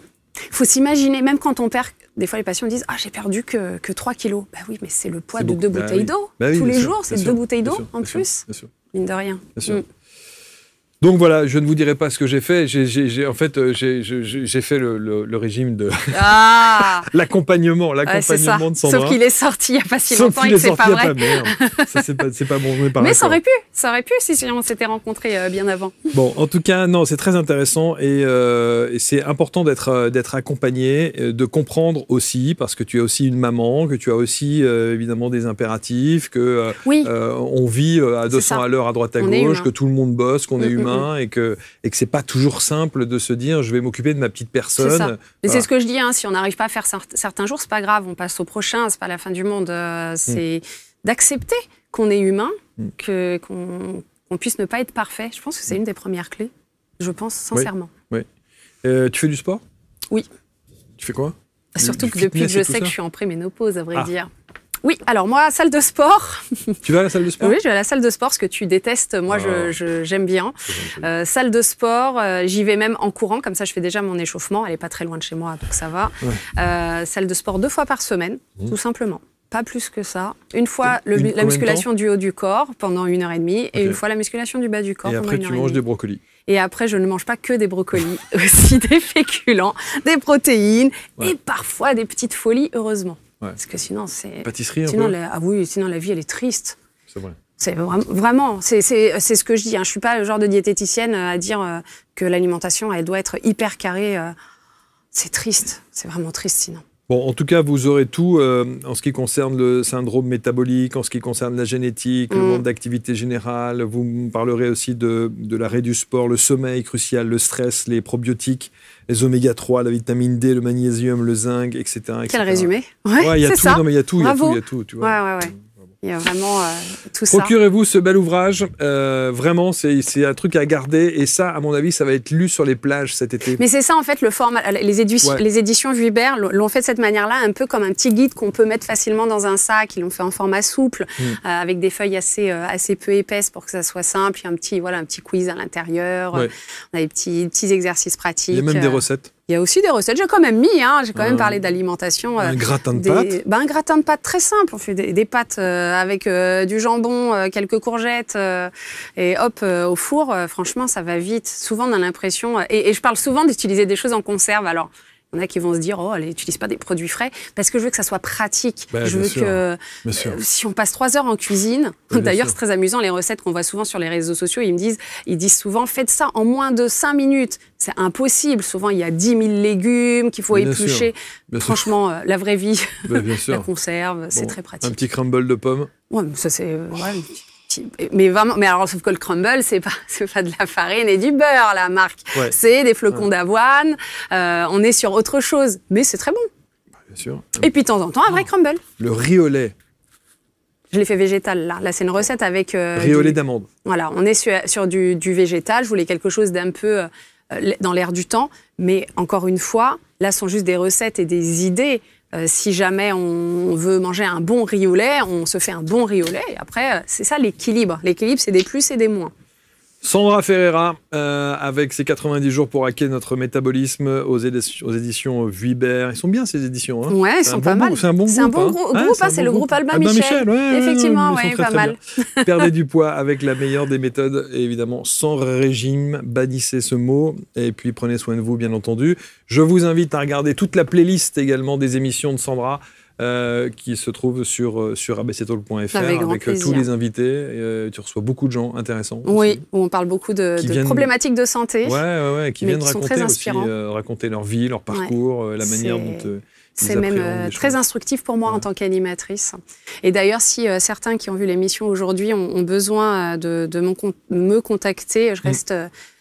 Il faut s'imaginer, même quand on perd, des fois les patients disent « Ah, j'ai perdu que 3 kilos ». Bah oui, mais c'est le poids de 2 bouteilles d'eau. Tous les jours, c'est 2 bouteilles d'eau en plus. Bien sûr. Mine de rien. Bien sûr. Donc voilà, je ne vous dirai pas ce que j'ai fait. En fait, j'ai fait le régime de l'accompagnement de Sandra. Sauf qu'il est sorti il n'y a pas si longtemps et que c'est pas vrai. Ça, c'est pas bon. Mais ça aurait pu si on s'était rencontrés bien avant. Bon, en tout cas, non, c'est très intéressant et c'est important d'être accompagné, de comprendre aussi, parce que tu es aussi une maman, que tu as aussi évidemment des impératifs, que on vit à 200 à l'heure à droite à gauche, que tout le monde bosse, qu'on est humain. Et que c'est pas toujours simple de se dire je vais m'occuper de ma petite personne. C'est ça. Et c'est ce que je dis, hein, si on n'arrive pas à faire certains jours, c'est pas grave, on passe au prochain, c'est pas la fin du monde. C'est d'accepter qu'on est humain, qu'on puisse ne pas être parfait. Je pense que c'est une des premières clés. Je pense sincèrement. Oui. Tu fais du sport ? Oui. Tu fais quoi ? Surtout que depuis que je sais que je suis en préménopause, à vrai dire. Oui, alors moi, salle de sport. Tu vas à la salle de sport ? Oui, je vais à la salle de sport, ce que tu détestes. Moi, j'aime bien. Salle de sport, j'y vais même en courant, comme ça je fais déjà mon échauffement. Elle n'est pas très loin de chez moi, donc ça va. Ouais. Salle de sport 2 fois par semaine, tout simplement. Pas plus que ça. Une fois la musculation du haut du corps pendant 1h30 et une fois la musculation du bas du corps pendant 1h30. Et après, tu manges des brocolis. Et après, je ne mange pas que des brocolis, aussi des féculents, des protéines et parfois des petites folies, heureusement. Ouais. Parce que sinon, c'est... Pâtisserie, sinon, sinon la vie, elle est triste. C'est vrai. C'est vraiment, c'est ce que je dis. Hein. Je suis pas le genre de diététicienne à dire que l'alimentation, elle doit être hyper carrée. C'est triste. C'est vraiment triste, sinon. Bon, en tout cas, vous aurez tout en ce qui concerne le syndrome métabolique, en ce qui concerne la génétique, le manque d'activité générale. Vous me parlerez aussi de l'arrêt du sport, le sommeil crucial, le stress, les probiotiques, les oméga 3, la vitamine D, le magnésium, le zinc, etc. Quel résumé. Ouais, il y a tout. Ça. Non, mais il y a tout. Bravo. Il y a tout. Tu vois. Ouais. Il y a vraiment tout ça. Procurez-vous ce bel ouvrage. Vraiment, c'est un truc à garder. Et ça, à mon avis, ça va être lu sur les plages cet été. Mais c'est ça, en fait, le format. Les éditions Vuibert l'ont fait de cette manière-là, un peu comme un petit guide qu'on peut mettre facilement dans un sac. Ils l'ont fait en format souple, avec des feuilles assez peu épaisses pour que ça soit simple. Il y a un petit quiz à l'intérieur. Ouais. On a des petits exercices pratiques. Il y a même des recettes. Il y a aussi des recettes. J'ai quand même mis, j'ai quand même parlé d'alimentation. Un gratin de pâtes. Un gratin de pâtes très simple. On fait des pâtes avec du jambon, quelques courgettes et hop, au four. Franchement, ça va vite. Souvent, on a l'impression... Et je parle souvent d'utiliser des choses en conserve. Alors, il y en a qui vont se dire, elle n'utilise pas des produits frais, parce que je veux que ça soit pratique. Je veux que si on passe 3 heures en cuisine, d'ailleurs c'est très amusant, les recettes qu'on voit souvent sur les réseaux sociaux, ils disent souvent, faites ça en moins de 5 minutes. C'est impossible. Souvent, il y a 10 000 légumes qu'il faut éplucher. Franchement, la vraie vie, la conserve, c'est très pratique. Un petit crumble de pommes. Ouais, mais ça c'est... Mais vraiment, alors sauf que le crumble, c'est pas de la farine et du beurre, la marque. Ouais. C'est des flocons d'avoine. On est sur autre chose, mais c'est très bon. Bien sûr. Et puis de temps en temps, un vrai crumble. Le riz au lait. Je l'ai fait végétal là. Là, c'est une recette avec riz au lait d'amande. Voilà, on est sur du végétal. Je voulais quelque chose d'un peu dans l'air du temps, mais encore une fois, là, sont juste des recettes et des idées. Si jamais on veut manger un bon riz au lait, on se fait un bon riz au lait. Et après, c'est ça l'équilibre. L'équilibre, c'est des plus et des moins. Sandra Ferreira, avec ses 90 jours pour hacker notre métabolisme aux éditions Vuibert. Ils sont bien ces éditions. Hein. Ouais, ils sont pas mal. C'est un bon groupe. C'est le groupe Albin Michel. Effectivement, ouais, pas mal. Perdez du poids avec la meilleure des méthodes, et évidemment sans régime. Bannissez ce mot et puis prenez soin de vous, bien entendu. Je vous invite à regarder toute la playlist également des émissions de Sandra. Qui se trouve sur abctalk.fr avec tous les invités. Tu reçois beaucoup de gens intéressants. Oui, aussi, où on parle beaucoup de problématiques de santé. Qui viennent raconter aussi, raconter leur vie, leur parcours, la manière dont c'est même très instructif pour moi en tant qu'animatrice. Et d'ailleurs, si certains qui ont vu l'émission aujourd'hui ont besoin de me contacter, je reste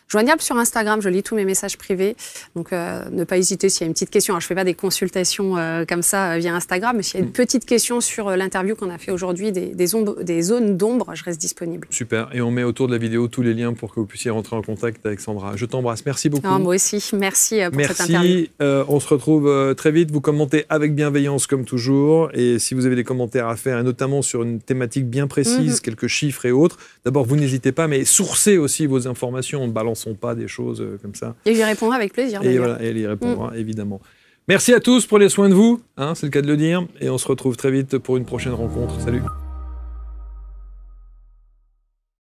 Joignable sur Instagram, je lis tous mes messages privés. Donc, ne pas hésiter s'il y a une petite question. Alors, je ne fais pas des consultations comme ça via Instagram, mais s'il y a une petite question sur l'interview qu'on a fait aujourd'hui des zones d'ombre, je reste disponible. Super. Et on met autour de la vidéo tous les liens pour que vous puissiez rentrer en contact avec Sandra. Je t'embrasse. Merci beaucoup. Moi aussi. Merci pour cette interview. On se retrouve très vite. Vous commentez avec bienveillance comme toujours. Et si vous avez des commentaires à faire, et notamment sur une thématique bien précise, quelques chiffres et autres, d'abord, vous n'hésitez pas, mais sourcez aussi vos informations. Ne balançons pas des choses comme ça. Et j'y répondrai avec plaisir. Et voilà, elle y répondra, évidemment. Merci à tous, prenez soin de vous, hein, c'est le cas de le dire. Et on se retrouve très vite pour une prochaine rencontre. Salut.